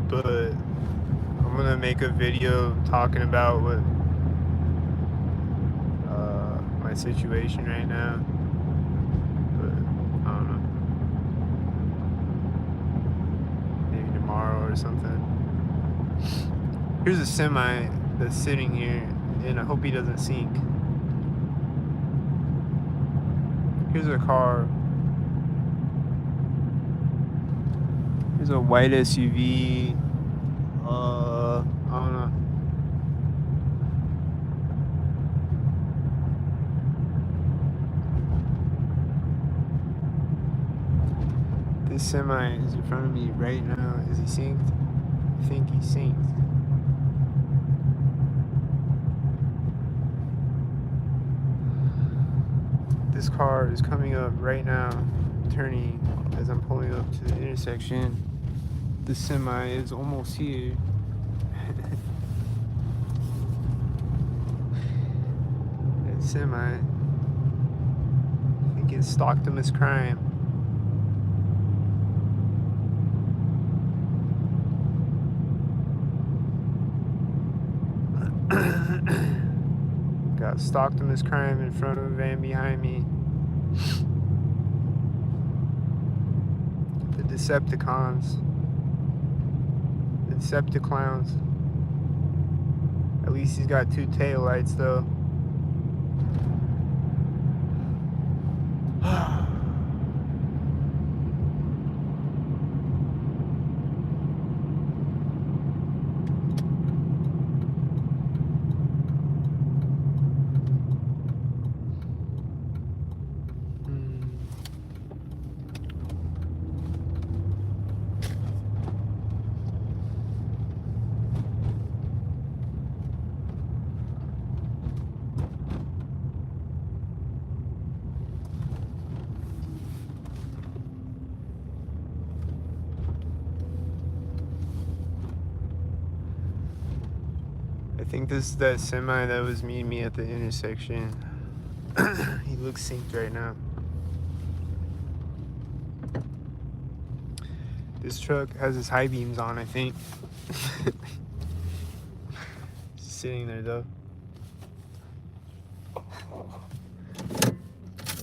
But I'm gonna make a video talking about what my situation right now. But I don't know. Maybe tomorrow or something. Here's a semi that's sitting here, and I hope he doesn't sink. Here's a car. Here's a white SUV. I don't know. This semi is in front of me right now. Is he synced? I think he's synced. This car is coming up right now, turning as I'm pulling up to the intersection. The semi is almost here. That semi, I think it's Stocktimus Crime. Got Stocktimus Crime in front of a van behind me. The Decepticons. The Decepticlowns. At least he's got 2 taillights though. I think this is that semi that was meeting me at the intersection. He looks synced right now. This truck has his high beams on, I think. Just sitting there though.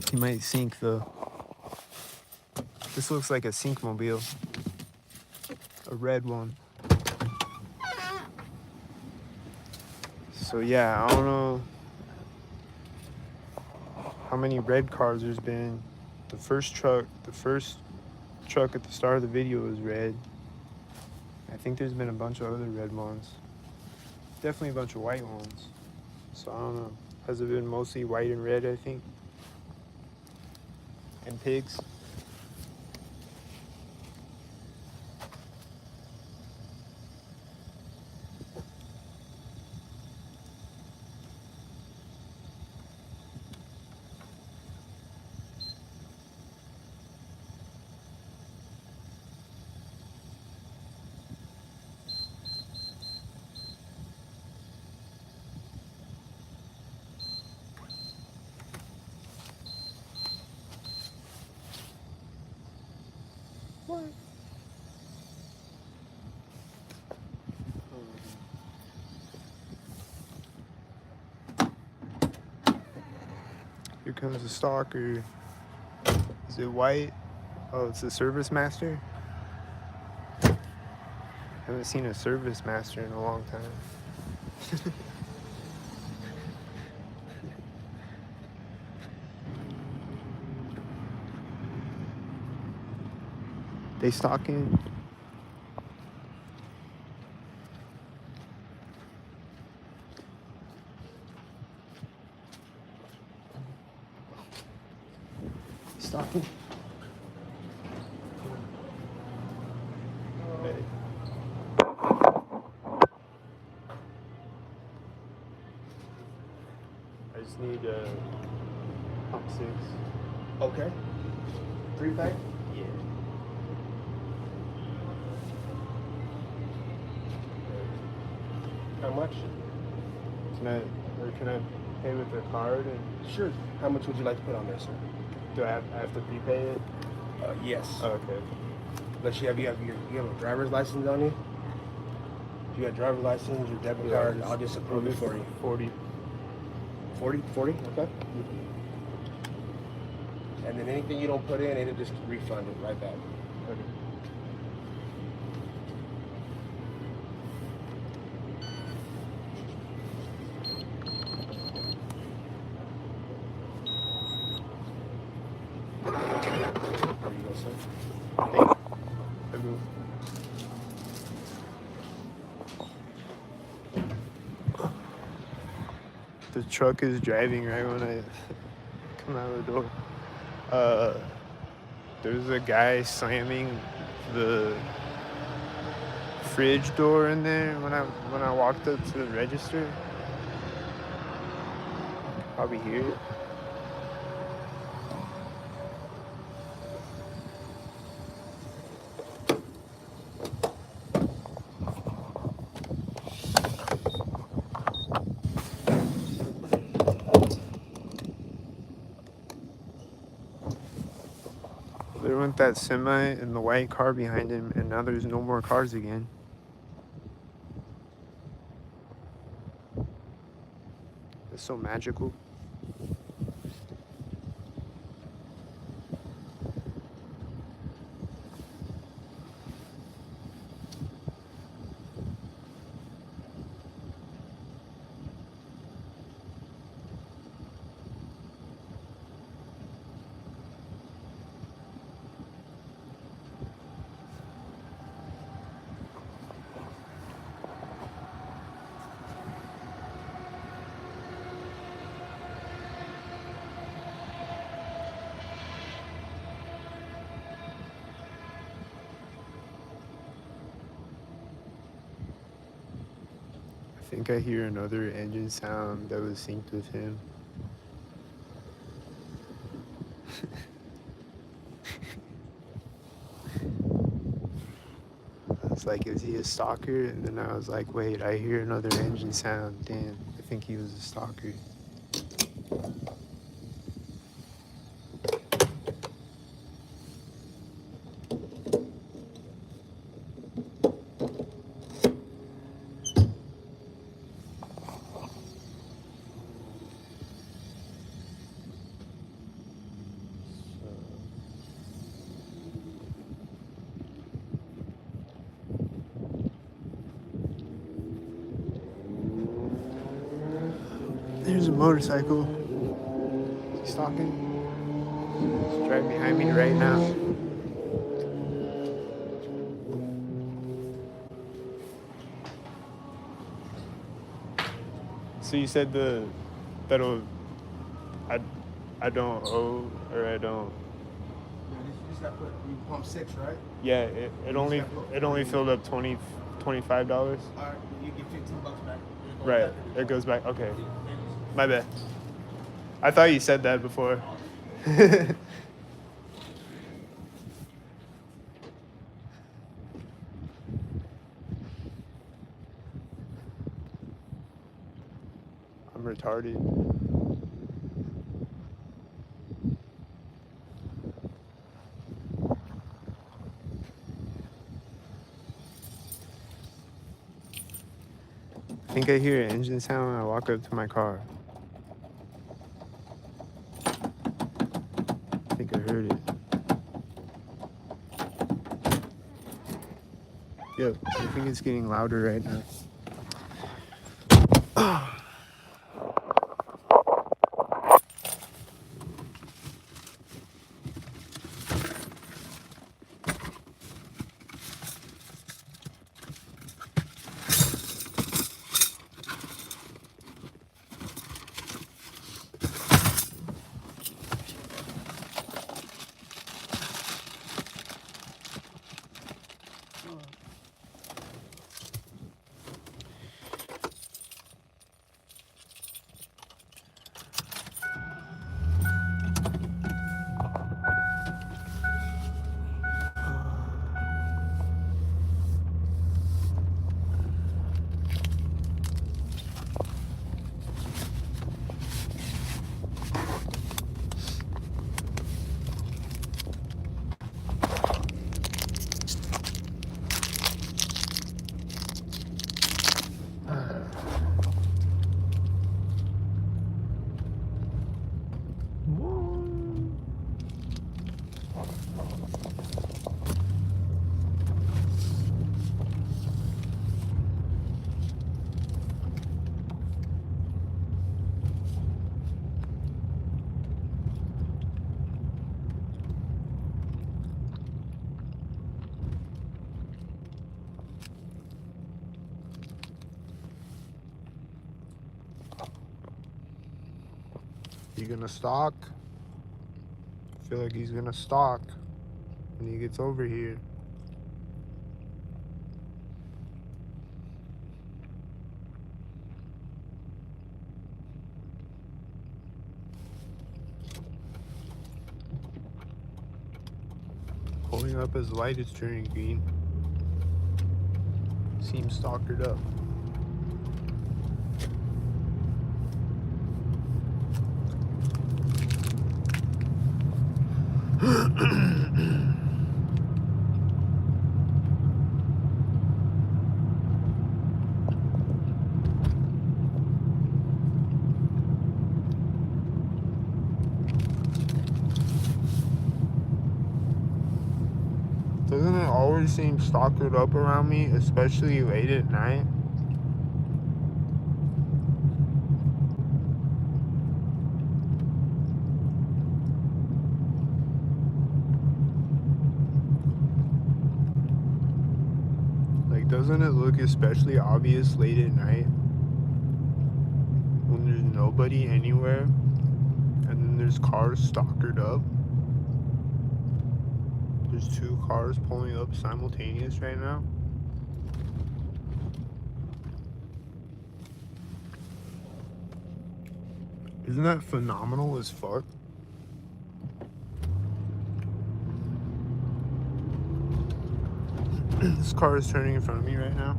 He might sink though. This looks like a sink mobile. A red one. So yeah, I don't know how many red cars there's been. The first truck at the start of the video was red. I think there's been a bunch of other red ones. Definitely a bunch of white ones. So I don't know. Has it been mostly white and red, I think? And pigs. comes a stalker. Is it white? Oh, it's a service master? Haven't seen a service master in a long time. They stalking? Stalking? Hey. I just need pump 6. Okay. 3-pack? Yeah. How much? Can I pay with a card? And Sure. How much would you like to put on there, sir? do I have to prepay it? Yes. Okay. Unless you have a driver's license on you. If you got a driver's license, your debit card, I'll just approve it for you. 40. 40? Okay. And then anything you don't put in, it'll just refund it right back. Okay. There you go, sir. Thank you. I move. The truck is driving right when I come out of the door. There's a guy slamming the fridge door in there when I walked up to the register. Probably hear it. There went that semi and the white car behind him, and now there's no more cars again. It's so magical. I think I hear another engine sound that was synced with him. I was like, is he a stalker? And then I was like, wait, I hear another engine sound. Damn, I think he was a stalker. There's a motorcycle. Is he stalking? He's driving behind me right now. So you said that'll I don't owe or I don't. You just got to put pump 6, right? Yeah, it only filled up $25. All right, you get $15 back. Right, it goes back. Okay, my bad. I thought you said that before. I'm retarded. I think I hear an engine sound when I walk up to my car. heard it. Yep, I think it's getting louder right now. You gonna stalk? I feel like he's gonna stalk when he gets over here. Pulling up as the light is turning green. Seems stalkered up. Doesn't it always seem stalkered up around me, especially late at night? Like, doesn't it look especially obvious late at night when there's nobody anywhere and then there's cars stalkered up? There's two cars pulling up simultaneous right now. Isn't that phenomenal as fuck? This car is turning in front of me right now.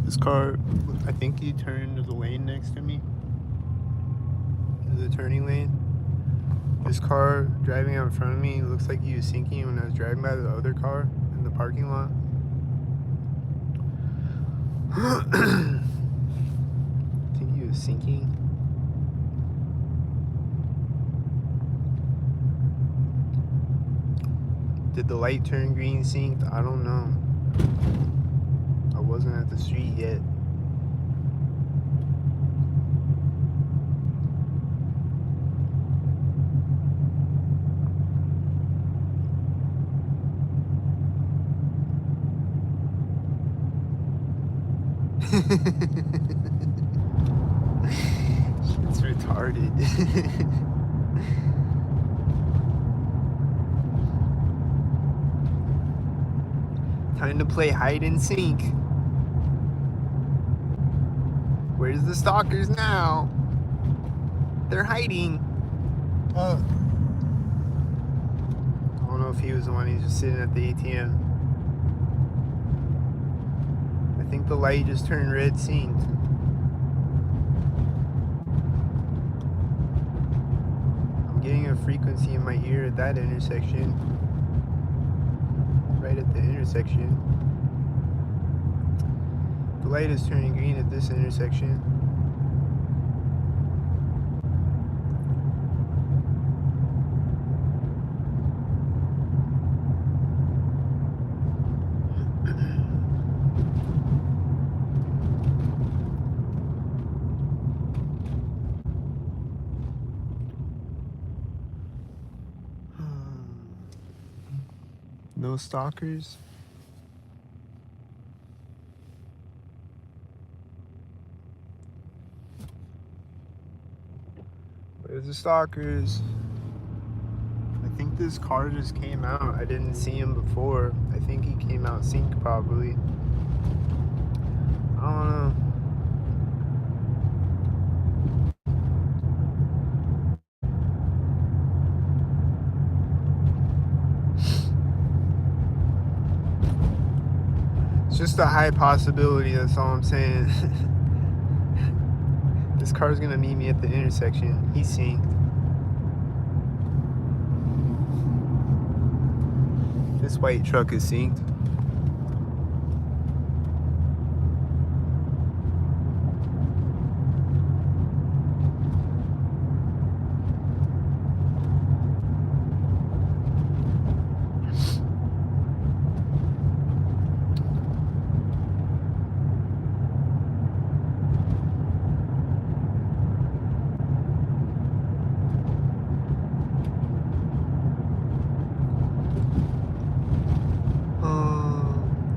This car, I think he turned into the lane next to me. The turning lane. This car driving out in front of me looks like he was sinking when I was driving by the other car in the parking lot. I think he was sinking. Did the light turn green synced? I don't know. I wasn't at the street yet. It's retarded. Time to play hide and seek. Where's the stalkers now? They're hiding. I don't know if he was the one who's just sitting at the ATM. I think the light just turned red synced. I'm getting a frequency in my ear at that intersection. Right at the intersection. The light is turning green at this intersection. No stalkers. Where's the stalkers? I think this car just came out. I didn't see him before. I think he came out sync probably. I don't know. It's just a high possibility, that's all I'm saying. This car's gonna meet me at the intersection. He's synced. This white truck is synced.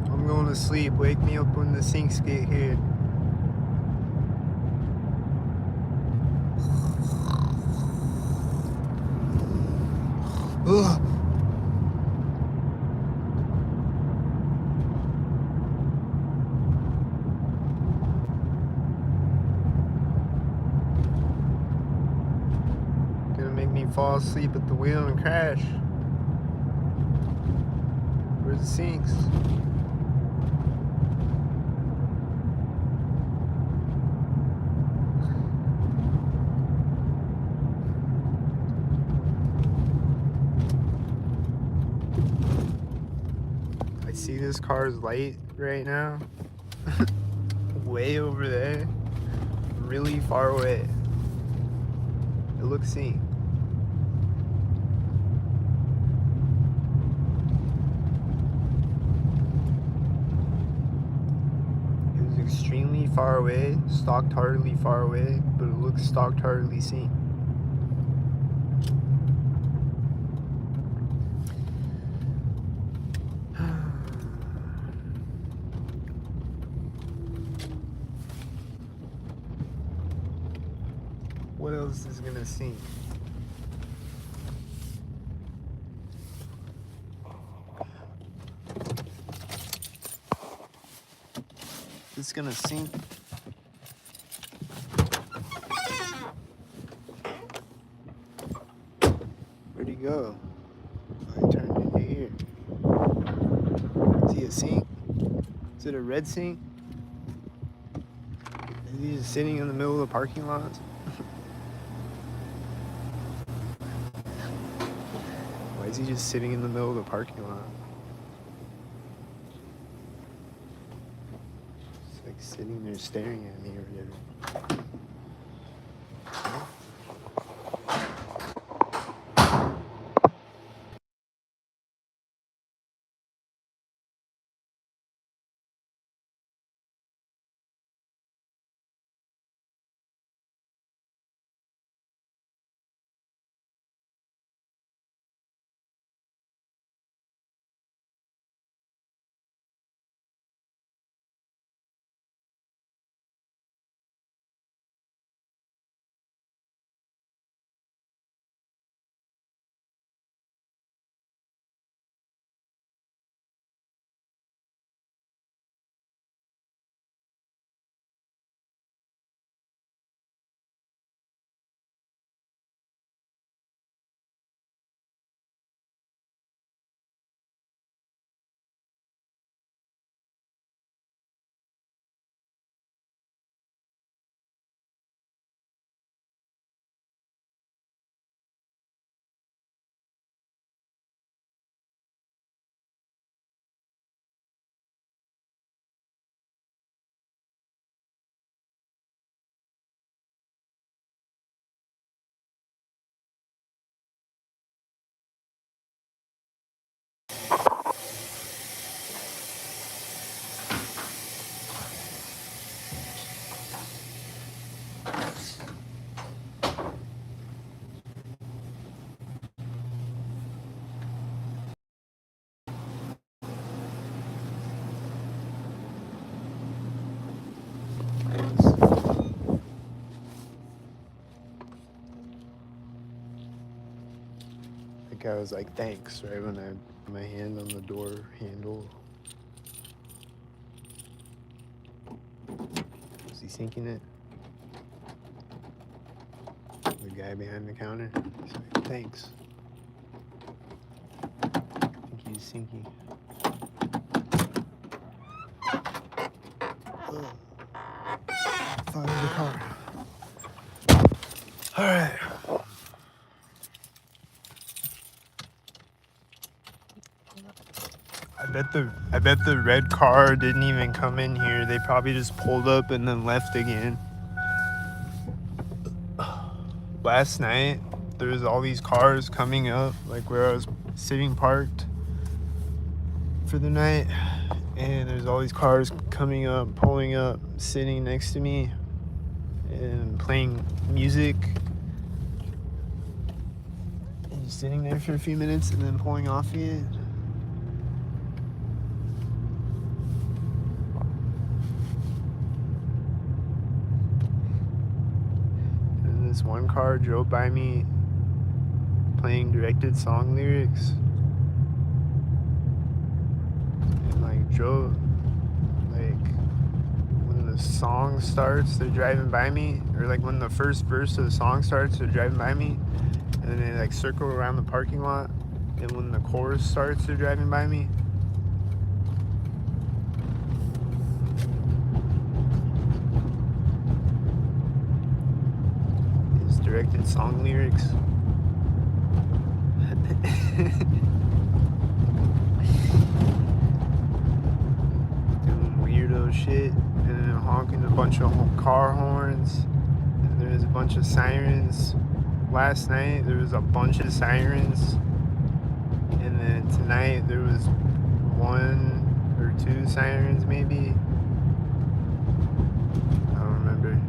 I'm going to sleep. Wake me up when the syncs get here. Ugh. Gonna make me fall asleep at the wheel and crash. Where's the sinks? I see this car's light right now. Way over there. Really far away. It looks synced. Extremely far away, stalked hardly far away, but it looks stalked hardly seen. What else is gonna sink? It's gonna sink. Where'd he go? Oh, he turned into here. Is he a sink? Is it a red sink? Is he just sitting in the middle of the parking lot? Why is he just sitting in the middle of the parking lot? Just like sitting there staring at me or whatever. think I was like, thanks, right when I put my hand on the door handle. Was he sinking it? The guy behind the counter? He's like, thanks. I think he's sinking. Thought of the car. All right. I bet the red car didn't even come in here. They probably just pulled up and then left again. Last night, there was all these cars coming up, like where I was sitting parked for the night, and there's all these cars coming up, pulling up, sitting next to me, and playing music, and just sitting there for a few minutes, and then pulling off again. And this one car drove by me playing directed song lyrics. Drove, like, when the song starts, they're driving by me, or like when the first verse of the song starts, they're driving by me, and then they like circle around the parking lot, and when the chorus starts, they're driving by me. It's directed song lyrics. Shit, and then honking a bunch of car horns, and there's a bunch of sirens. Last night there was a bunch of sirens, and then tonight there was 1 or 2 sirens maybe. I don't remember.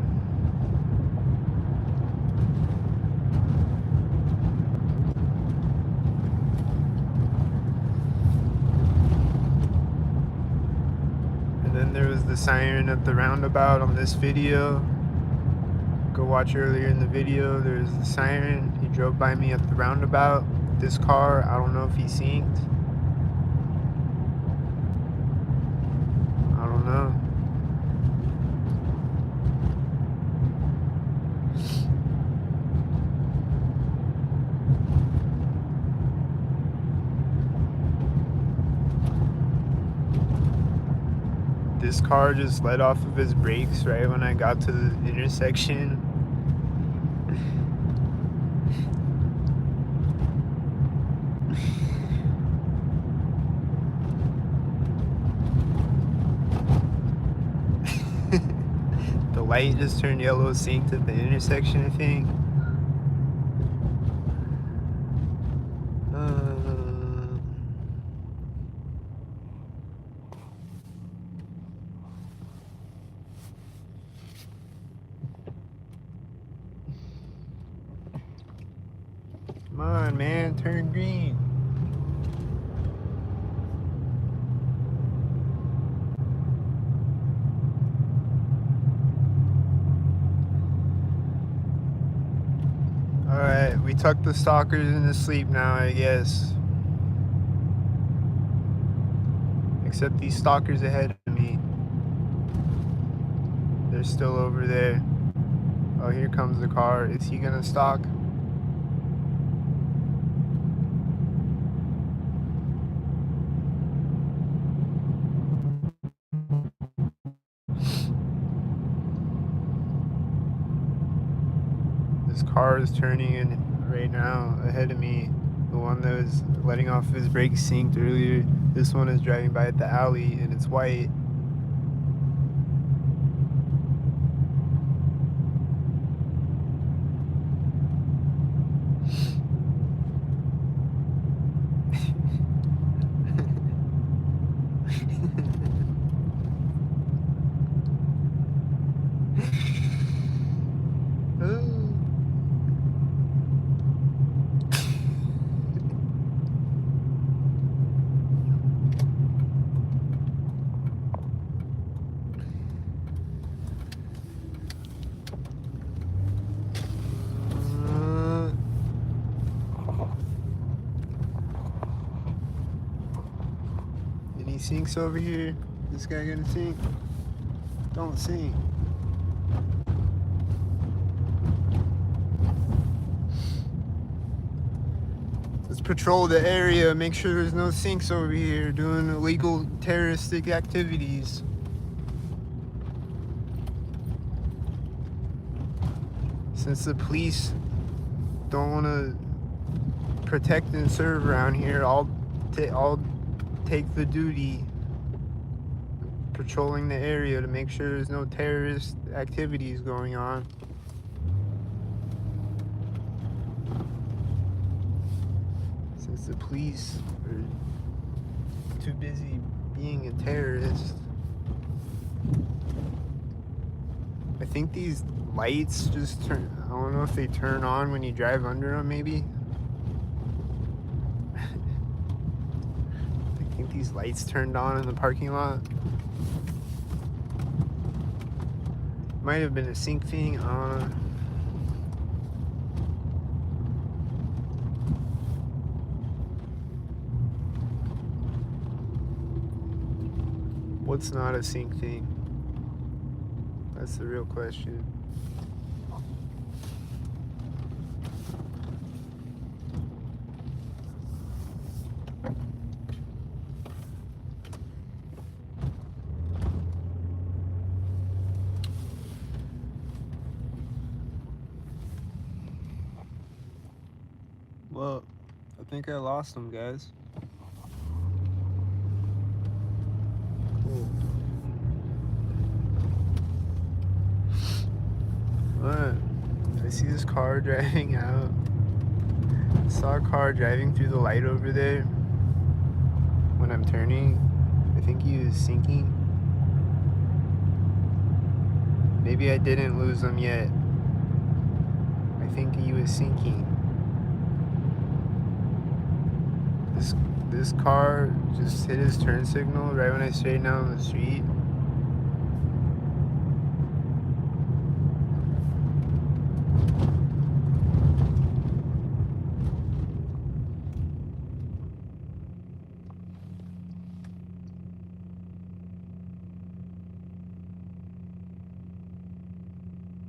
Then there was the siren at the roundabout on this video. Go watch earlier in the video. There's the siren. He drove by me at the roundabout. This car, I don't know if he synced. I don't know. This car just let off of his brakes right when I got to the intersection. The light just turned yellow, synced at the intersection, I think. Come on, man, turn green. Alright, we tucked the stalkers into sleep now, I guess. Except these stalkers ahead of me. They're still over there. Oh, here comes the car. Is he gonna stalk? This car is turning in right now ahead of me. The one that was letting off his brakes synced earlier. This one is driving by at the alley and it's white. sinks over here? This guy gonna sink? Don't sink. Let's patrol the area, make sure there's no sinks over here doing illegal terroristic activities. Since the police don't want to protect and serve around here, I'll take the duty patrolling the area to make sure there's no terrorist activities going on. Since the police are too busy being a terrorist. I think these lights just turn, I don't know if they turn on when you drive under them, maybe. I think these lights turned on in the parking lot. Might have been a sink thing, I don't know. What's not a sink thing? That's the real question. Well, I think I lost them, guys. Cool. What? I see this car driving out. I saw a car driving through the light over there when I'm turning. I think he was sinking. Maybe I didn't lose him yet. I think he was sinking. This car just hit his turn signal right when I straightened out on the street.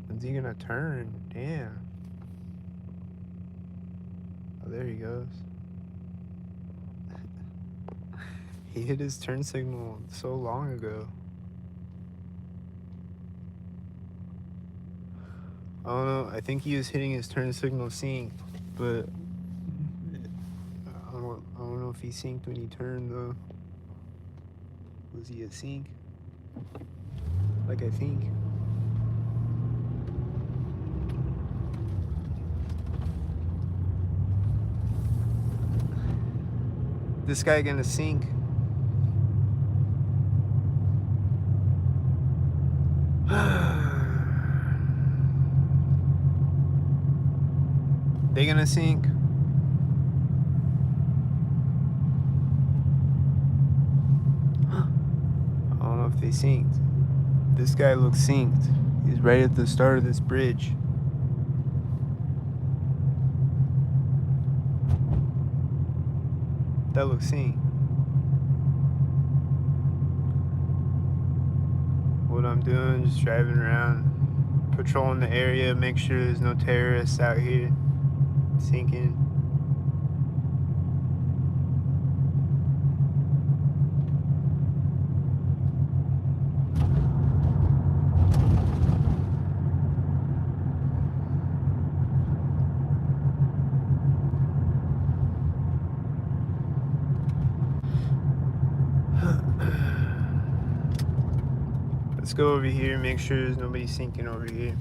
When's he gonna turn? Damn. Oh, there he goes. He hit his turn signal so long ago. I don't know. I think he was hitting his turn signal synced, but I don't know if he synced when he turned though. Was he at sync? Like I think. This guy gonna sink. They gonna sink. I don't know if they synced. This guy looks synced. He's right at the start of this bridge. That looks synced. What I'm doing is just driving around, patrolling the area, make sure there's no terrorists out here sinking. Let's go over here, make sure there's nobody sinking over here.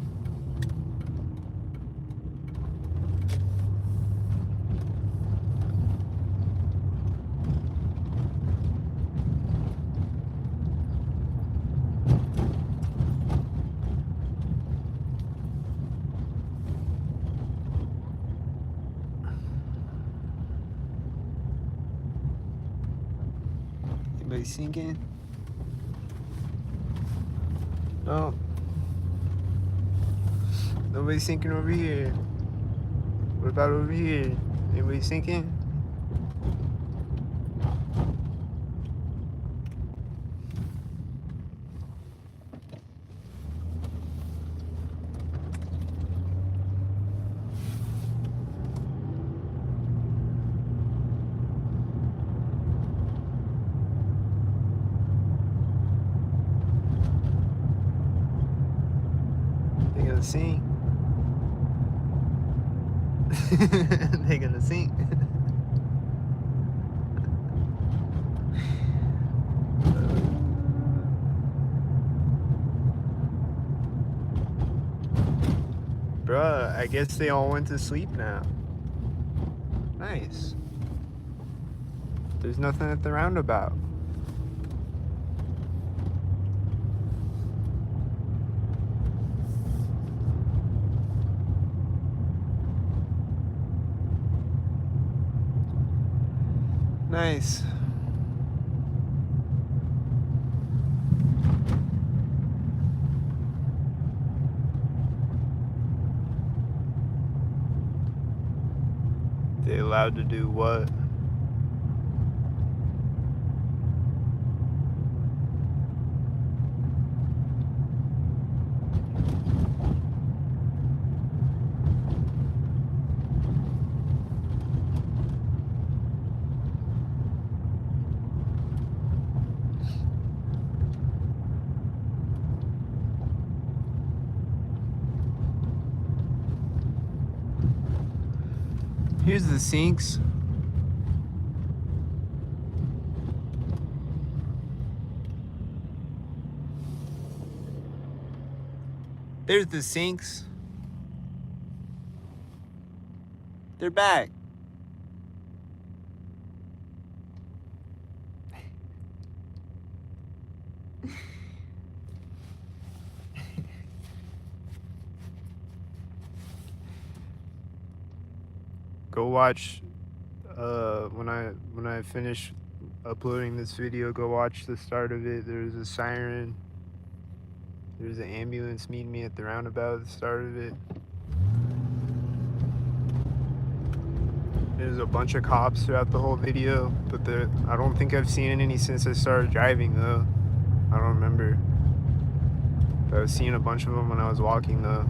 Anybody sinking? No. Nobody's sinking over here. What about over here? Anybody sinking? They gonna sink. They gonna sink. Bruh, I guess they all went to sleep now. Nice. There's nothing at the roundabout. Nice. They allowed to do what? Here's the sinks. There's the sinks. They're back. Go watch when I finish uploading this video, go watch the start of it. There's a siren. There's an ambulance meeting me at the roundabout at the start of it. There's a bunch of cops throughout the whole video, but I don't think I've seen any since I started driving though. I don't remember. But I was seeing a bunch of them when I was walking though.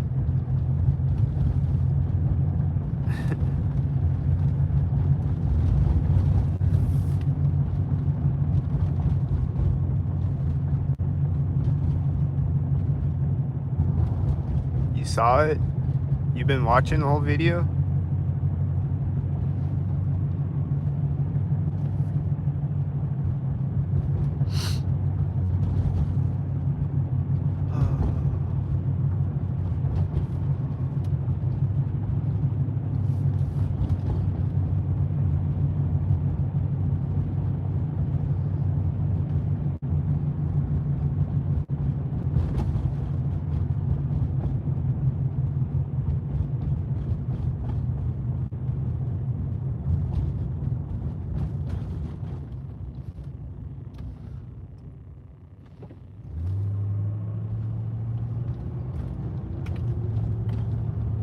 You saw it? You've been watching the whole video?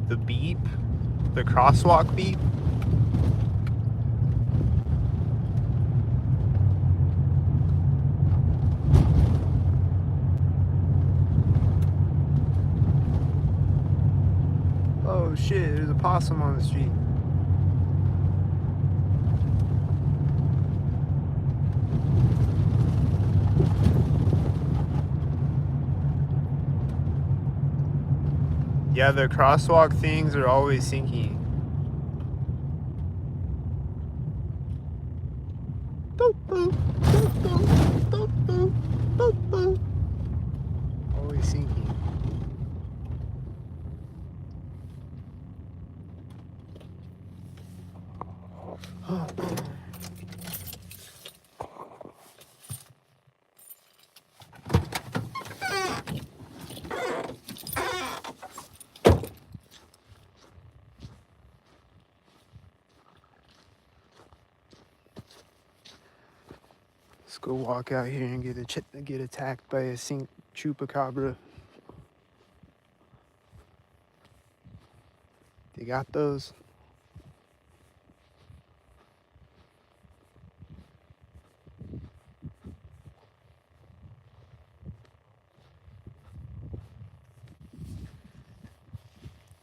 The beep? The crosswalk beep? Oh shit, there's a possum on the street. Yeah, the crosswalk things are always sinking. Boop, boop, boop, boop, boop, boop, boop, boop. Always sinking. Let's go walk out here and get attacked by a sink chupacabra. They got those.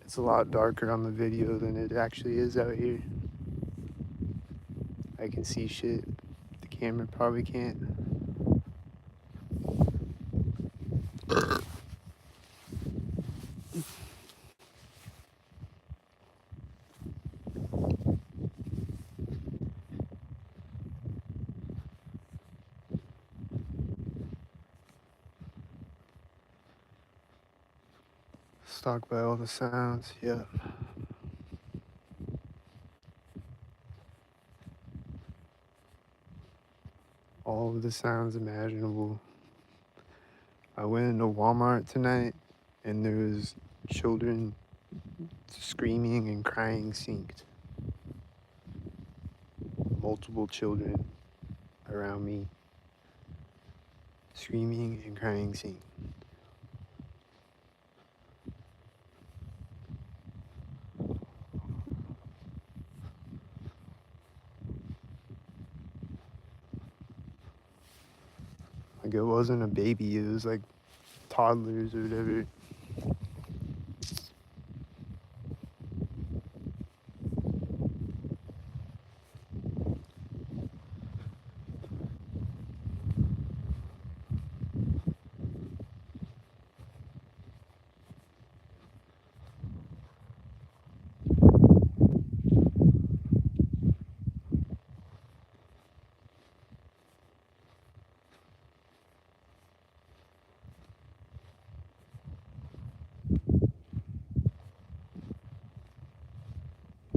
It's a lot darker on the video than it actually is out here. I can see shit. The camera probably can't. Stalked by all the sounds. Yeah. All of the sounds imaginable. I went into Walmart tonight and there was children screaming and crying synced. Multiple children around me screaming and crying synced. Like it wasn't a baby, it was like toddlers or whatever.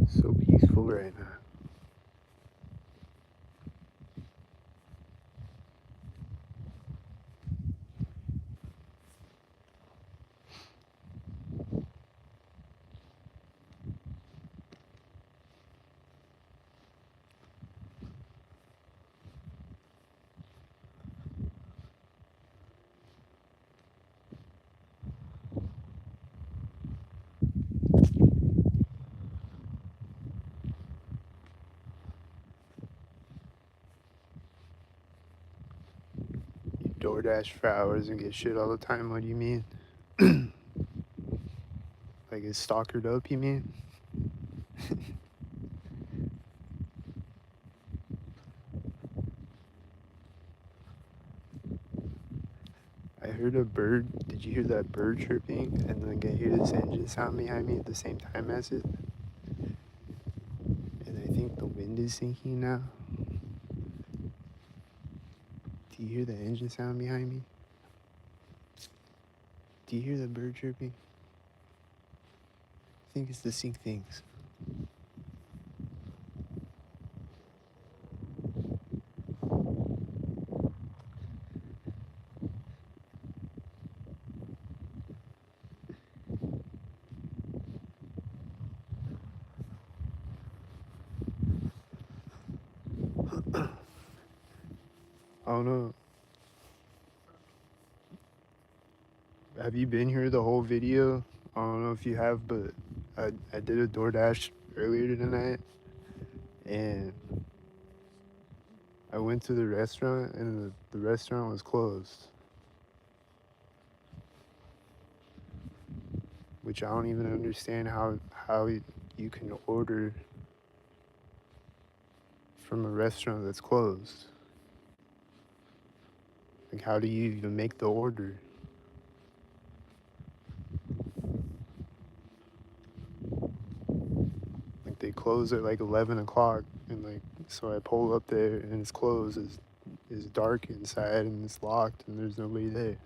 So peaceful right now. You DoorDash for hours and get shit all the time, what do you mean? Like it's stalkered up, you mean? I heard a bird. Did you hear that bird chirping? And then I hear this engine sound behind me at the same time as it. And I think the wind is sinking now. Do you hear the engine sound behind me? Do you hear the bird chirping? I think it's the sink things. I don't know. Have you been here the whole video? I don't know if you have, but I did a DoorDash earlier tonight, and I went to the restaurant, and the restaurant was closed. Which I don't even understand how you can order from a restaurant that's closed. Like, how do you even make the order? Like, they close at like 11 o'clock, and like, so I pull up there, and it's closed. It's dark inside, and it's locked, and there's nobody there.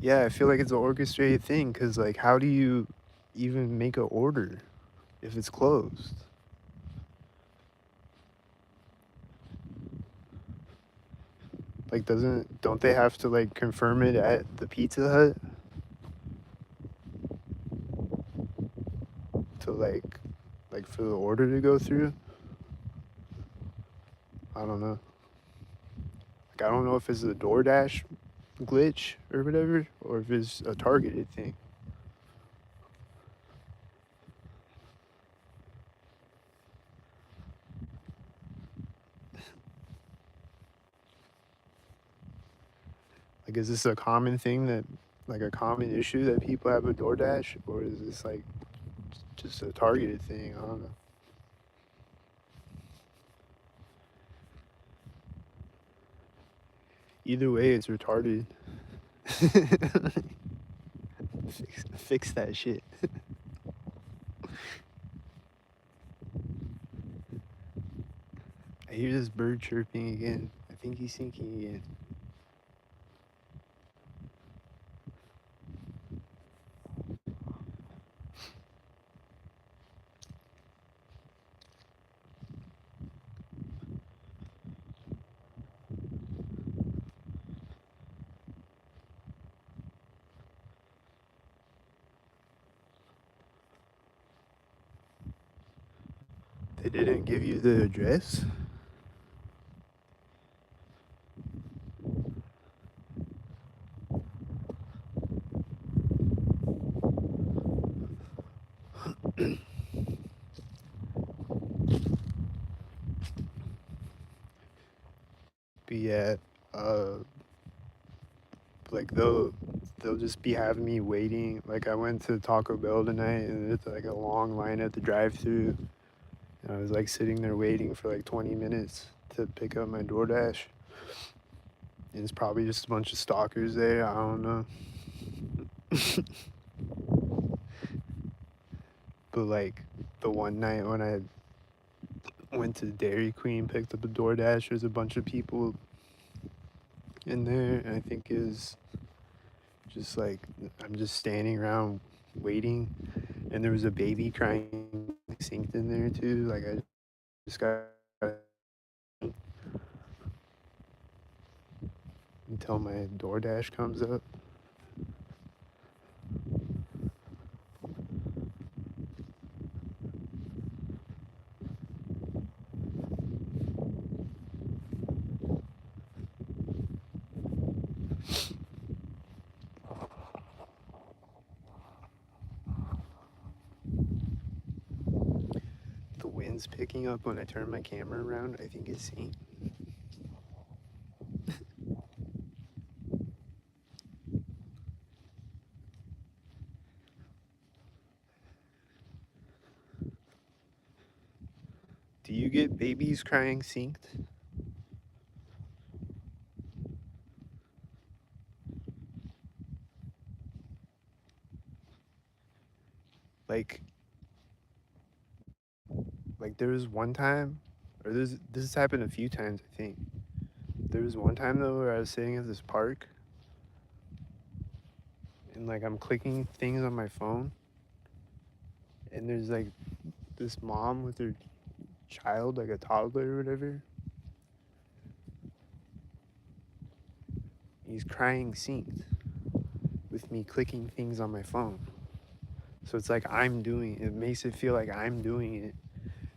Yeah, I feel like it's an orchestrated thing, because like, how do you even make an order if it's closed? Like, don't they have to like confirm it at the Pizza Hut to like for the order to go through? I don't know. Like, I don't know if it's a DoorDash glitch or whatever, or if it's a targeted thing. Like, is this a common thing that, like, a common issue that people have with DoorDash, or is this like just a targeted thing? I don't know. Either way, it's retarded. Fix that shit. I I hear this bird chirping again. I think he's sinking again. They didn't give you the address? But yeah, uh, like they'll just be having me waiting. Like I went to Taco Bell tonight, and it's like a long line at the drive-through. And I was like sitting there waiting for like 20 minutes to pick up my DoorDash. And it's probably just a bunch of stalkers there. I don't know. But like the one night when I went to Dairy Queen, picked up a DoorDash, there's a bunch of people in there, and I think is just like I'm just standing around waiting, and there was a baby crying synced in there too. Like I just got until my DoorDash comes up. The wind's picking up when I turn my camera around. I think it's synced. Do you get babies crying synced? Like there was one time, or this has happened a few times. I think there was one time though where I was sitting at this park, and like I'm clicking things on my phone, and there's like this mom with her child, like a toddler or whatever. He's crying synced with me clicking things on my phone. So it's like I'm doing it. It makes it feel like I'm doing it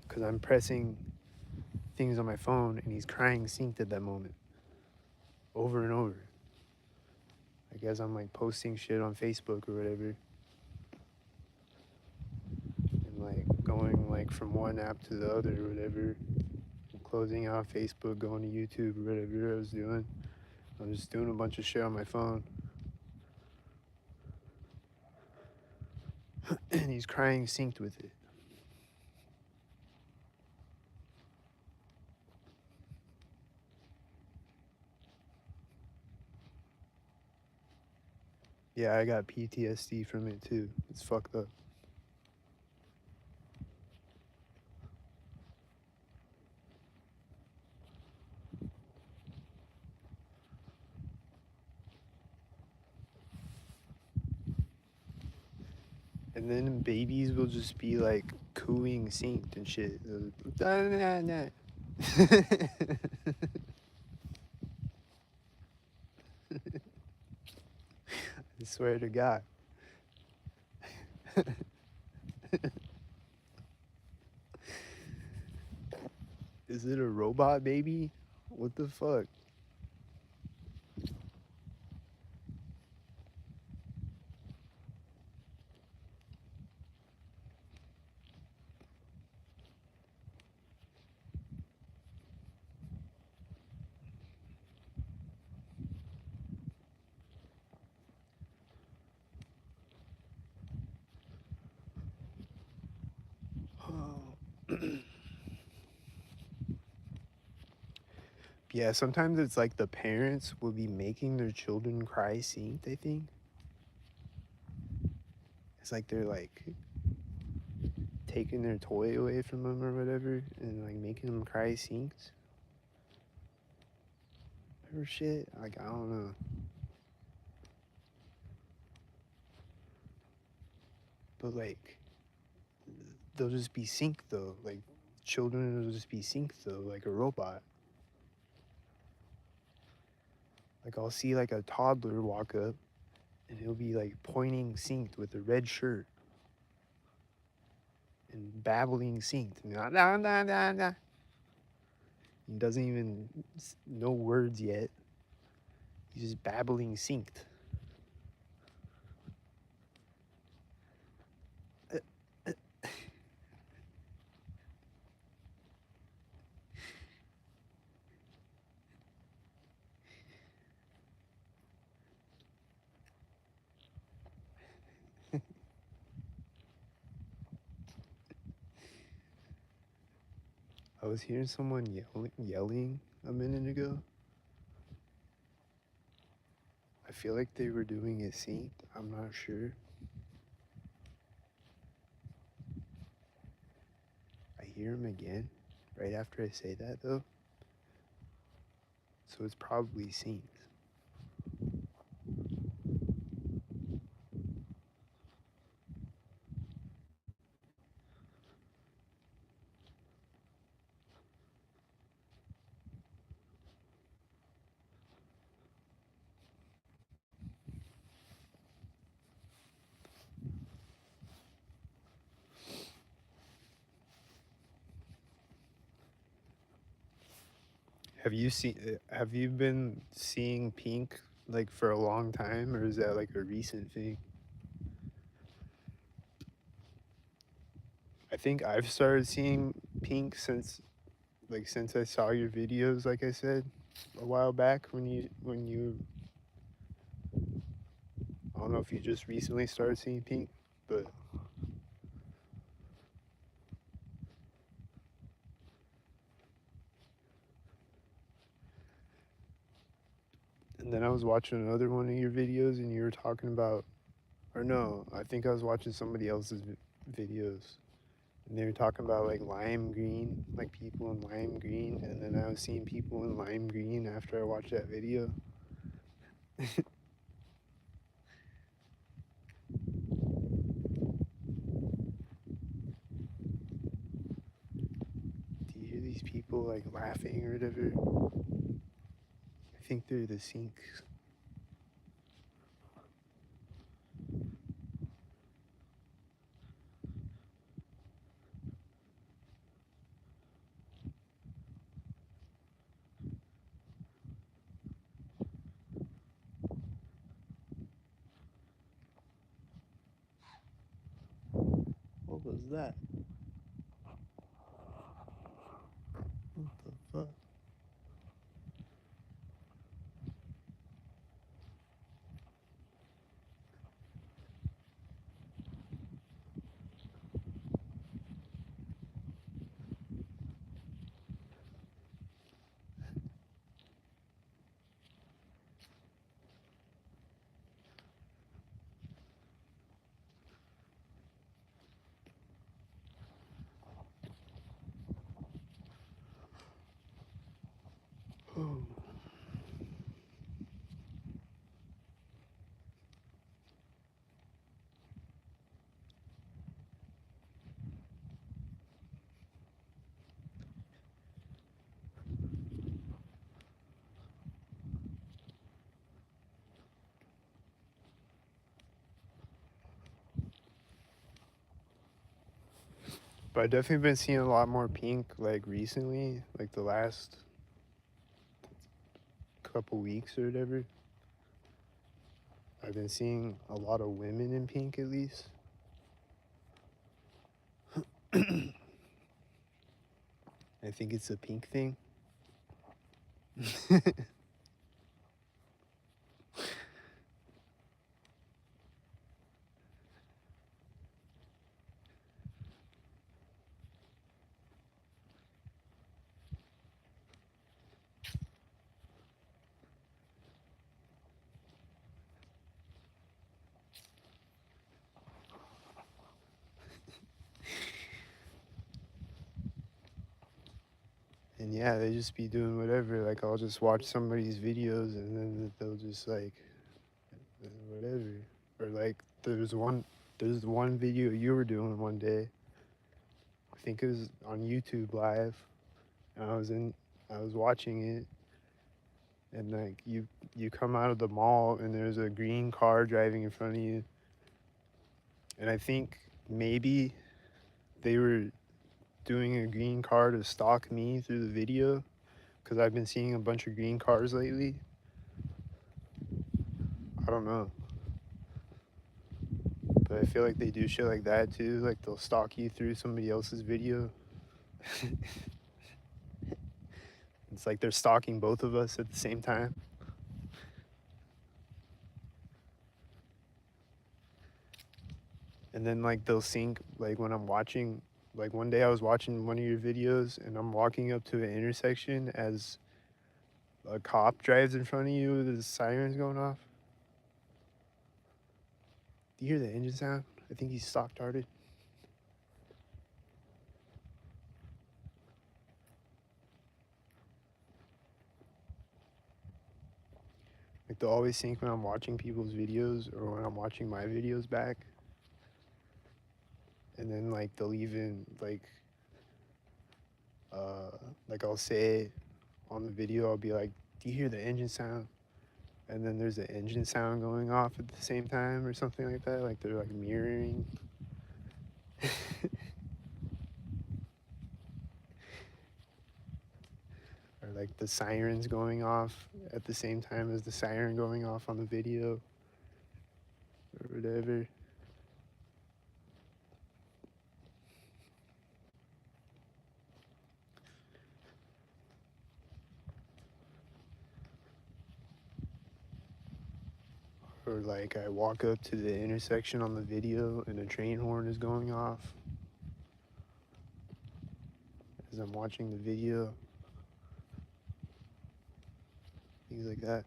because I'm pressing things on my phone and he's crying synced at that moment over and over. I guess I'm like posting shit on Facebook or whatever and like going like from one app to the other or whatever. I'm closing out Facebook, going to YouTube or whatever I was doing. I'm just doing a bunch of shit on my phone. And he's crying synced with it. Yeah, I got PTSD from it too. It's fucked up. And then babies will just be like cooing synced and shit. Nah, nah, nah. I swear to God. Is it a robot baby? What the fuck? Yeah, sometimes it's like the parents will be making their children cry synced, I think. It's like they're like taking their toy away from them or whatever and like making them cry synced. or shit. Like, I don't know. But like, they'll just be synced though. Like, children will just be synced though, like a robot. Like, I'll see like a toddler walk up and he'll be like pointing synced with a red shirt and babbling synced. Nah, nah, nah, nah, nah. He doesn't even know words yet. He's just babbling synced. I was hearing someone yelling a minute ago. I feel like they were doing it synced. I'm not sure. I hear him again right after I say that though. So it's probably synced. Have you been seeing Pink like for a long time, or is that like a recent thing? I think I've started seeing Pink since I saw your videos, like I said a while back when you I don't know if you just recently started seeing Pink, but and then I was watching another one of your videos and you were talking about, or no, I think I was watching somebody else's videos and they were talking about like lime green, like people in lime green, and then I was seeing people in lime green after I watched that video. Do you hear these people like laughing or whatever? I think they're the sinks. What was that? What the fuck? Oh. But I've definitely been seeing a lot more Pink like recently, like the last couple weeks or whatever. I've been seeing a lot of women in Pink at least. I think it's a Pink thing. And yeah, they just be doing whatever. Like I'll just watch somebody's videos and then they'll just like whatever. Or like there's one video you were doing one day. I think it was on YouTube Live. And I was watching it, and like you come out of the mall and there's a green car driving in front of you. And I think maybe they were doing a green car to stalk me through the video because I've been seeing a bunch of green cars lately. I don't know. But I feel like they do shit like that too. Like they'll stalk you through somebody else's video. It's like they're stalking both of us at the same time. And then like they'll sync like when I'm watching, like one day I was watching one of your videos and I'm walking up to an intersection as a cop drives in front of you with his sirens going off. Do you hear the engine sound? I think he's stock started. Like they'll always sync when I'm watching people's videos or when I'm watching my videos back. And then like they'll even like I'll say on the video, I'll be like, do you hear the engine sound? And then there's an engine sound going off at the same time or something like that. Like they're like mirroring. Or like the sirens going off at the same time as the siren going off on the video or whatever. Or like I walk up to the intersection on the video and a train horn is going off as I'm watching the video. Things like that.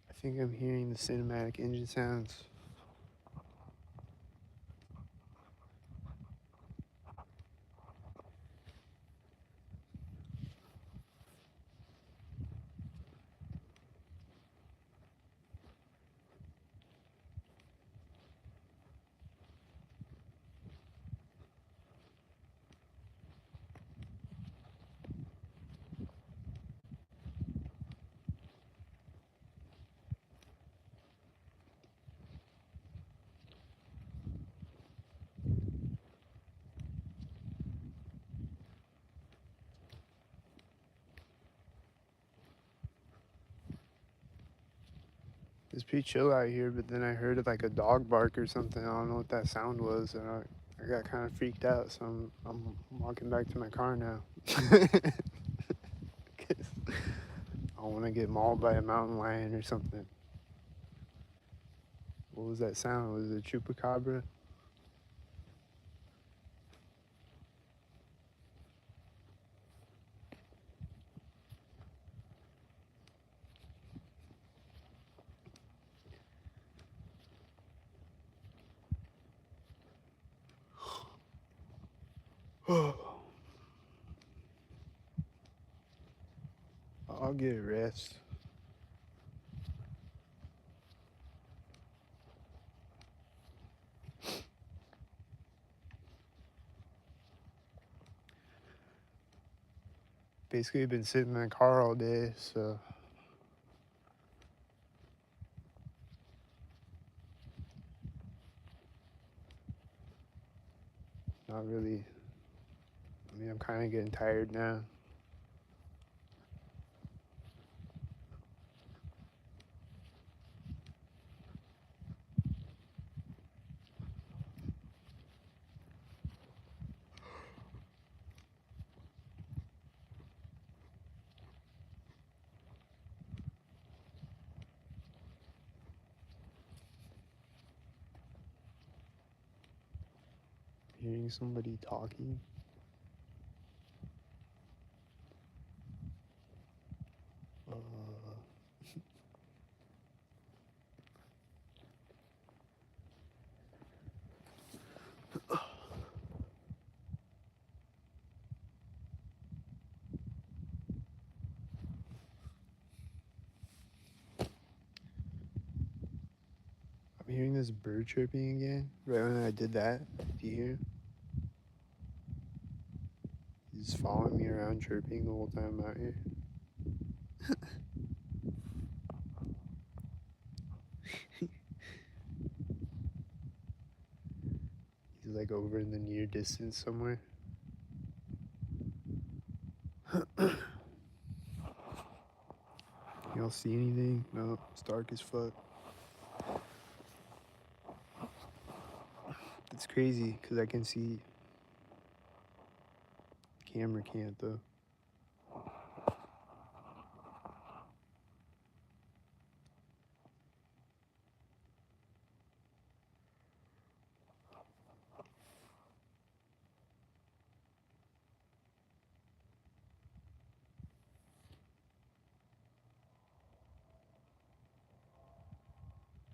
I think I'm hearing the cinematic engine sounds. It's pretty chill out here, but then I heard like a dog bark or something. I don't know what that sound was, and I got kind of freaked out. So I'm walking back to my car now. 'Cause I want to get mauled by a mountain lion or something. What was that sound? Was it a chupacabra? I'll get rest. Basically, been sitting in the car all day, so not really. I mean, I'm kind of getting tired now. Hearing somebody talking. this bird chirping again? Right when I did that, do you hear? He's following me around chirping the whole time I'm out here. He's like over in the near distance somewhere. Y'all see anything? No, it's dark as fuck. It's crazy because I can see. Camera can't though.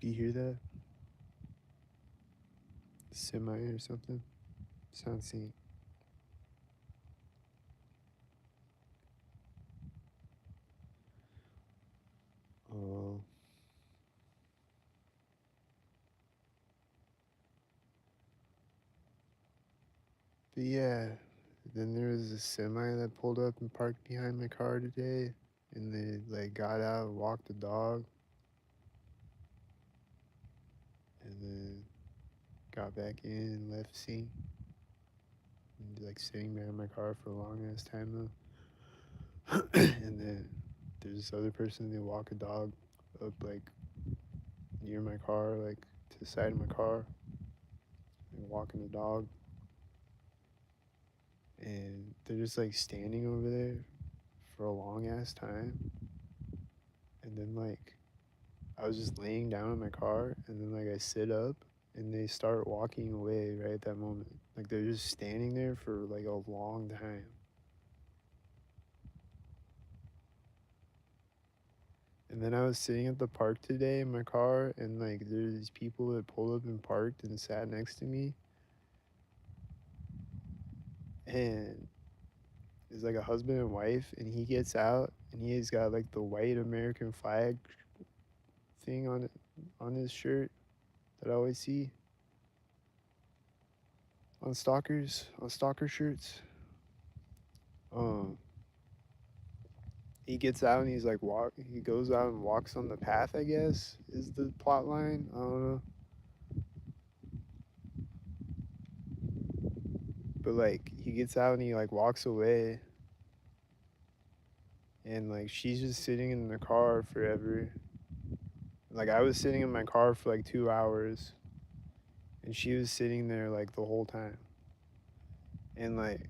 Do you hear that? Semi or something? Sound sync. Oh. But yeah, then there was a semi that pulled up and parked behind my car today, and they like got out and walked the dog, and then got back in and left scene. And like sitting behind my car for a long ass time though. And then there's this other person, they walk a dog up like near my car, like to the side of my car, and walking the dog. And they're just like standing over there for a long ass time. And then like I was just laying down in my car, and then like I sit up and they start walking away right at that moment. Like they're just standing there for like a long time. And then I was sitting at the park today in my car, and like there's these people that pulled up and parked and sat next to me. And it's like a husband and wife, and he gets out and he's got like the white American flag thing on it on his shirt that I always see on stalker shirts. Um he gets out and he's like he goes out and walks on the path, I guess, is the plot line. I don't know. But like he gets out and he like walks away, and like she's just sitting in the car forever. Like I was sitting in my car for like 2 hours, and she was sitting there like the whole time. And like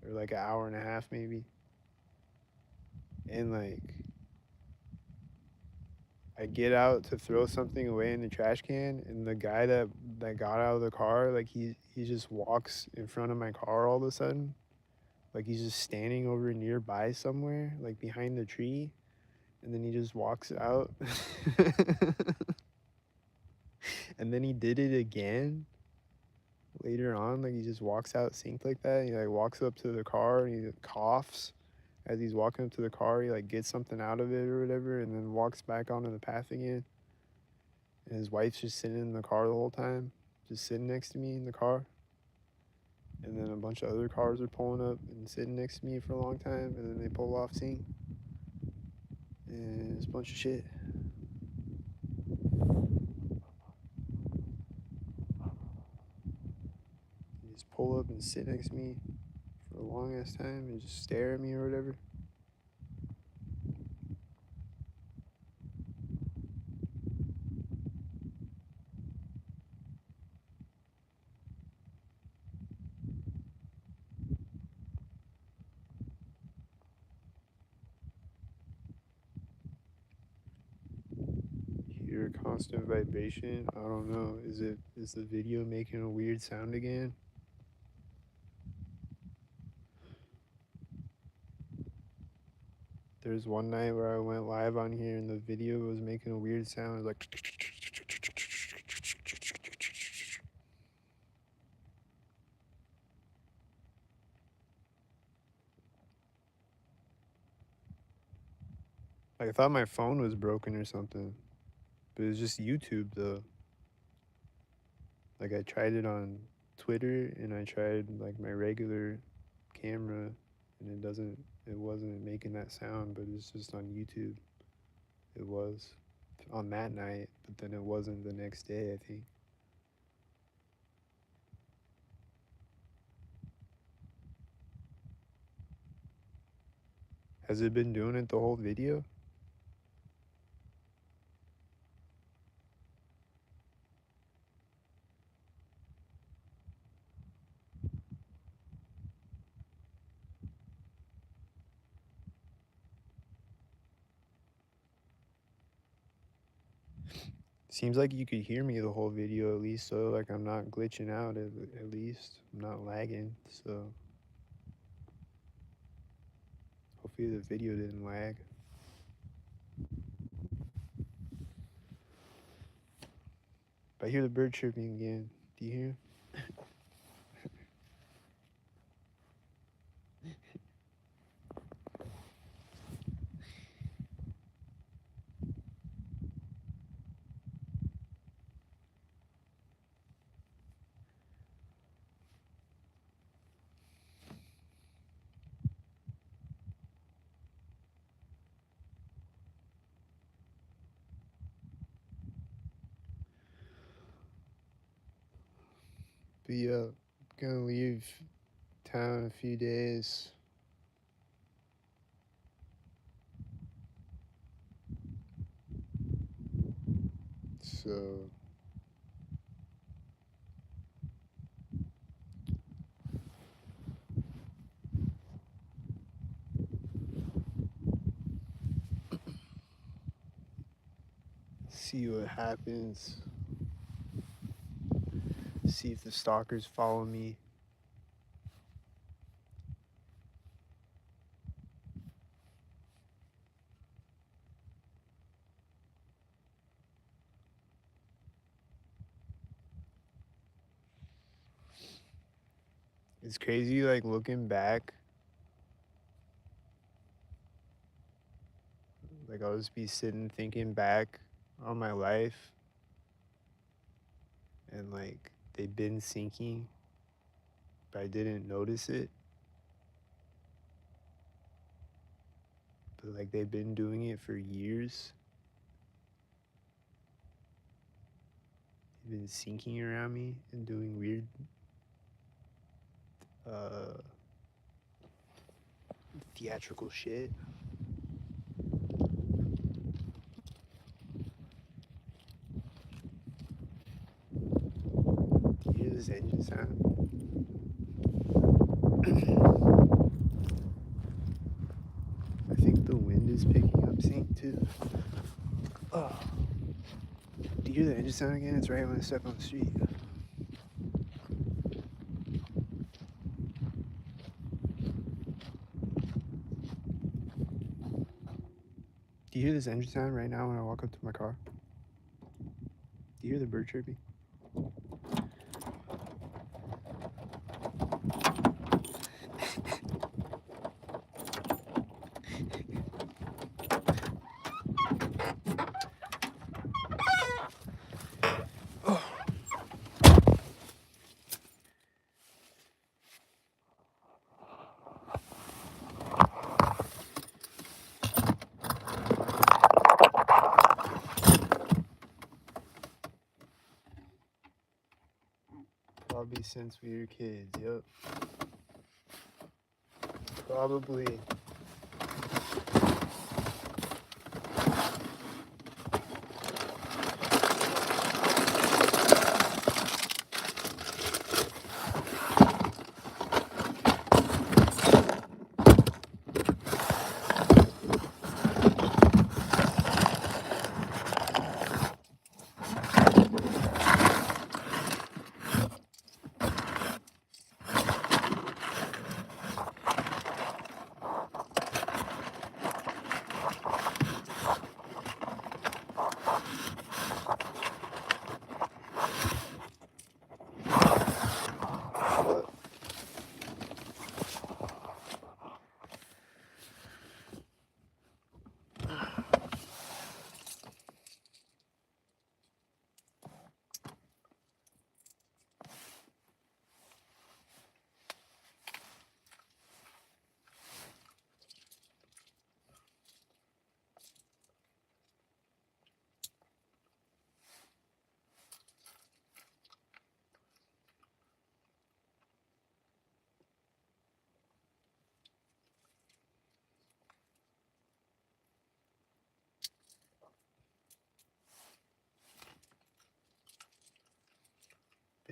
or like an hour and a half maybe. And like I get out to throw something away in the trash can, and the guy that got out of the car, like he just walks in front of my car all of a sudden. Like he's just standing over nearby somewhere, like behind the tree, and then he just walks out. And then he did it again later on. Like he just walks out synced like that. He like walks up to the car and he coughs as he's walking up to the car. He like gets something out of it or whatever, and then walks back onto the path again. And his wife's just sitting in the car the whole time, just sitting next to me in the car. And then a bunch of other cars are pulling up and sitting next to me for a long time, and then they pull off scene. And it's a bunch of shit. They just pull up and sit next to me for a long ass time and just stare at me or whatever. Hear a constant vibration. I don't know. Is the video making a weird sound again? There's one night where I went live on here and the video was making a weird sound. It was like I thought my phone was broken or something. But it was just YouTube though. Like I tried it on Twitter and I tried like my regular camera and it wasn't making that sound, but it's just on YouTube. It was on that night, but then it wasn't the next day, I think. Has it been doing it the whole video? Seems like you could hear me the whole video at least, so like I'm not glitching out at least. I'm not lagging, so hopefully the video didn't lag. But I hear the bird chirping again. Do you hear? But yeah, I'm gonna leave town in a few days. So see what happens. See if the stalkers follow me. It's crazy, like looking back. Like I'll just be sitting thinking back on my life, and like they've been sinking, but I didn't notice it. But like they've been doing it for years. They've been sinking around me and doing weird theatrical shit. Do you hear this engine sound? I think the wind is picking up sync too. Oh. Do you hear the engine sound again? It's right when I step on the street. Do you hear this engine sound right now when I walk up to my car? Do you hear the bird chirping? Probably since we were kids, yep. Probably.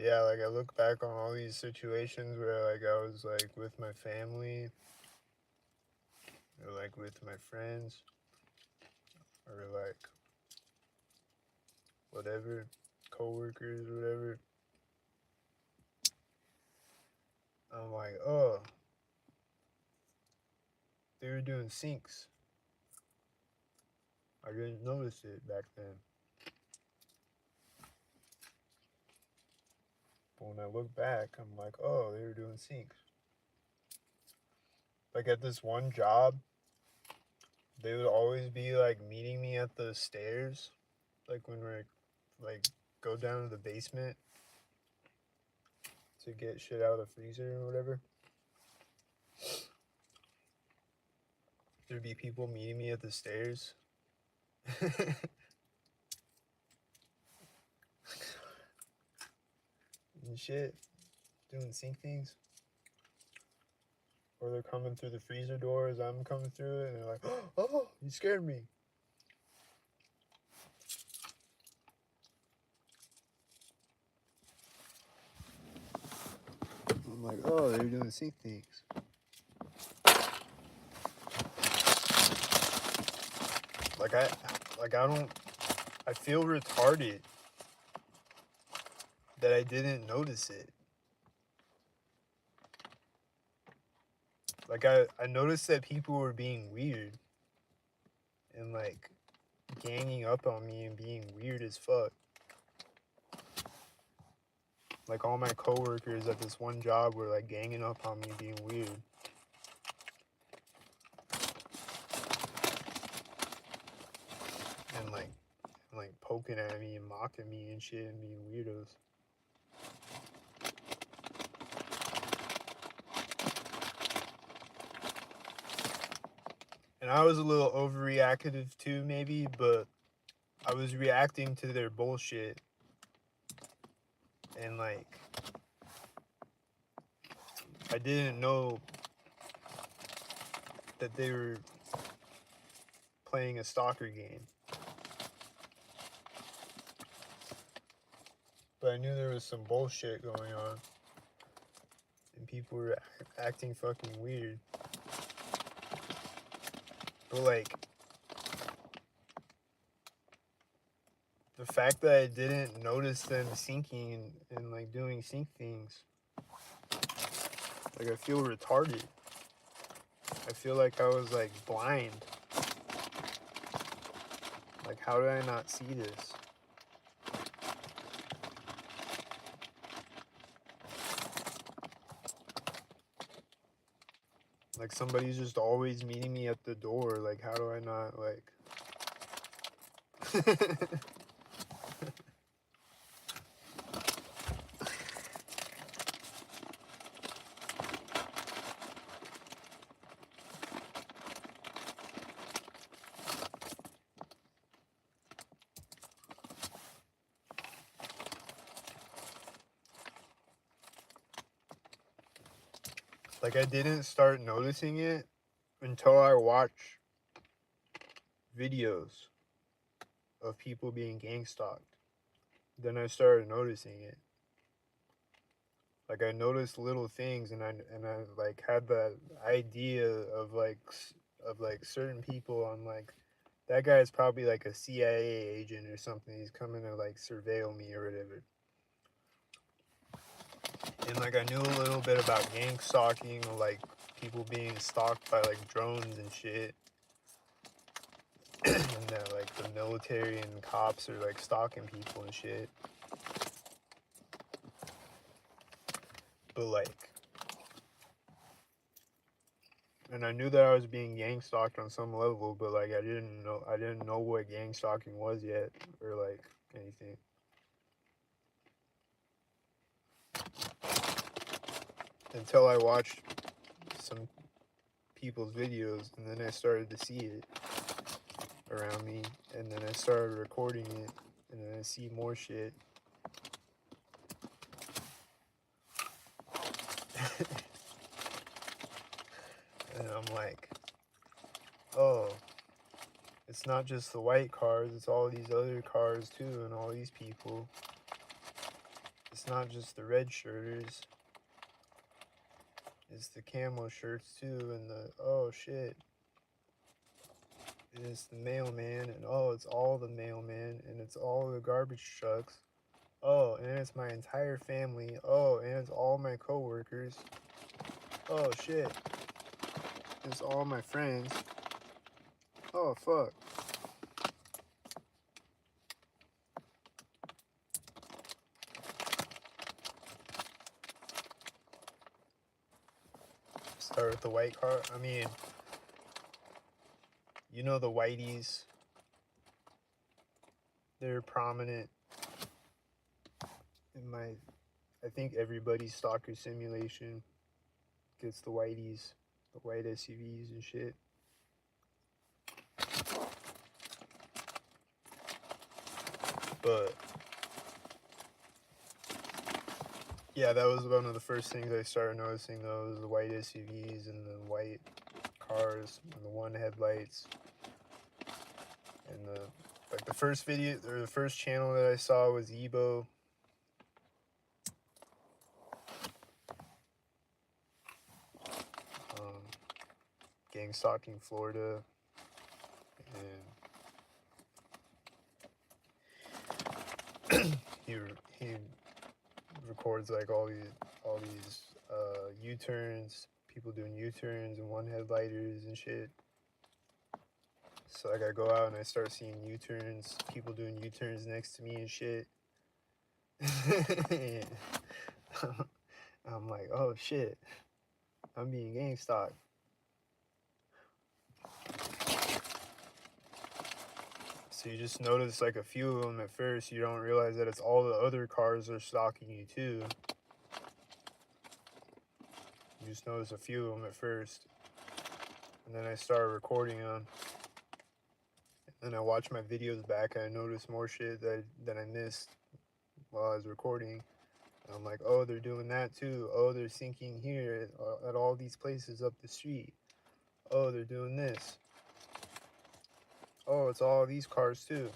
yeah, like I look back on all these situations where like I was like with my family or like with my friends or like whatever, coworkers or whatever. I'm like, oh, they were doing syncs. I didn't notice it back then. But when I look back, I'm like, oh, they were doing syncs. Like at this one job, they would always be like meeting me at the stairs, like when we're like go down to the basement to get shit out of the freezer or whatever. There'd be people meeting me at the stairs. And shit, doing sync things. Or they're coming through the freezer door as I'm coming through it, and they're like, oh, you scared me. I'm like, oh, they're doing sync things. I feel retarded that I didn't notice it. Like I noticed that people were being weird and like ganging up on me and being weird as fuck. Like all my coworkers at this one job were like ganging up on me, being weird. And like poking at me and mocking me and shit and being weirdos. And I was a little overreactive too, maybe, but I was reacting to their bullshit. And like, I didn't know that they were playing a stalker game. But I knew there was some bullshit going on. And people were acting fucking weird. But like, the fact that I didn't notice them syncing and like doing sync things, like I feel retarded. I feel like I was like blind. Like, how did I not see this? Like somebody's just always meeting me at the door. Like, how do I not like? Like I didn't start noticing it until I watched videos of people being gang stalked. Then I started noticing it. Like I noticed little things, and I like had that idea of like certain people on like that guy is probably like a CIA agent or something. He's coming to like surveil me or whatever. And like I knew a little bit about gang stalking, or like people being stalked by like drones and shit. And that like the military and cops are like stalking people and shit. But like, and I knew that I was being gang stalked on some level, but like I didn't know what gang stalking was yet, or like anything. Until I watched some people's videos, and then I started to see it around me, and then I started recording it, and then I see more shit. And I'm like, oh, it's not just the white cars, it's all these other cars too, and all these people. not just the red shirters. It's the camo shirts too, and the, oh shit. And it's the mailman, and oh, it's all the mailman, and it's all the garbage trucks. Oh, and it's my entire family. Oh, and it's all my coworkers. Oh shit. It's all my friends. Oh fuck. Start with the white car. I mean, you know the whiteys. They're prominent in my, I think everybody's Stalker Simulation gets the whiteys, the white SUVs and shit. But yeah, that was one of the first things I started noticing, though, was the white SUVs and the white cars and the one headlights. And the first video, or the first channel that I saw was Ebo. Gang stalking Florida, and he records like all these U-turns, people doing U-turns and one headlighters and shit. So like I go out and I start seeing U-turns, people doing U-turns next to me and shit. I'm like, oh shit, I'm being gang stalked. So you just notice like a few of them at first. You don't realize that it's all the other cars that are stalking you too. You just notice a few of them at first. And then I started recording them. And I watched my videos back and I noticed more shit that I missed while I was recording. And I'm like, oh, they're doing that too. Oh, they're sinking here at all these places up the street. Oh, they're doing this. Oh, it's all these cars too.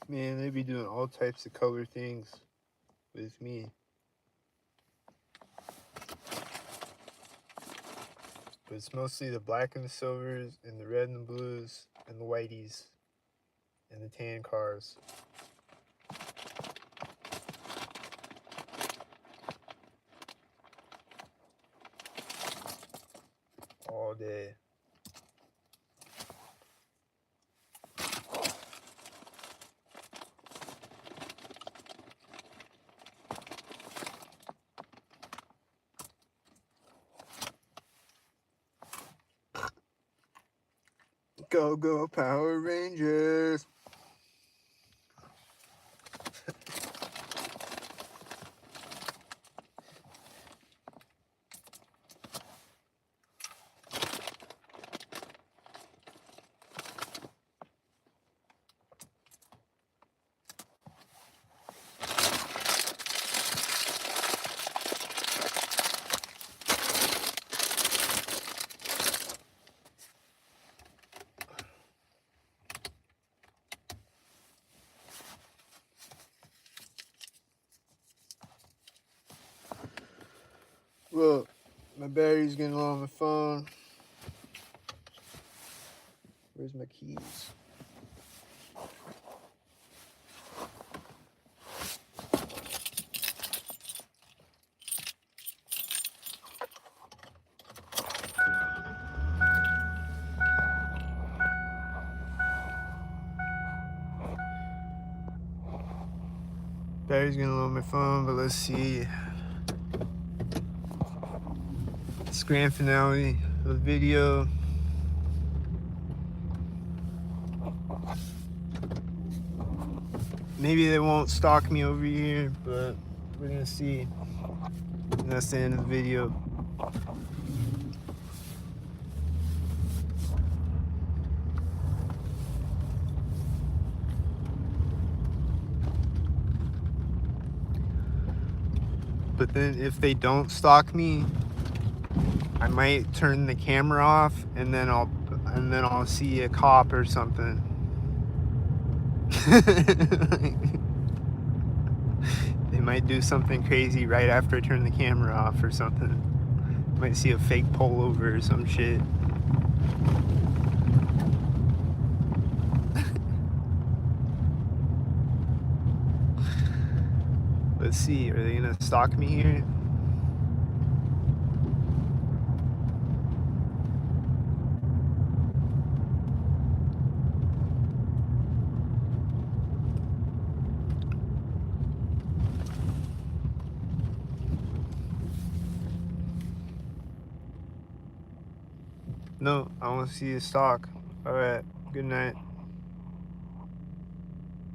Man, they be doing all types of color things with me. But it's mostly the black and the silvers, and the red and the blues, and the whiteys, and the tan cars. All day. Go, go, Power Rangers! Look, my battery's getting low on my phone. Where's my keys? Battery's getting low on my phone, but let's see. This grand finale of the video. Maybe they won't stalk me over here, but we're gonna see. And that's the end of the video. but then if they don't stalk me, I might turn the camera off, and then I'll see a cop or something. They might do something crazy right after I turn the camera off or something. Might see a fake pullover or some shit. Let's see, are they gonna stalk me here? No, I want to see a stalk. Alright, good night.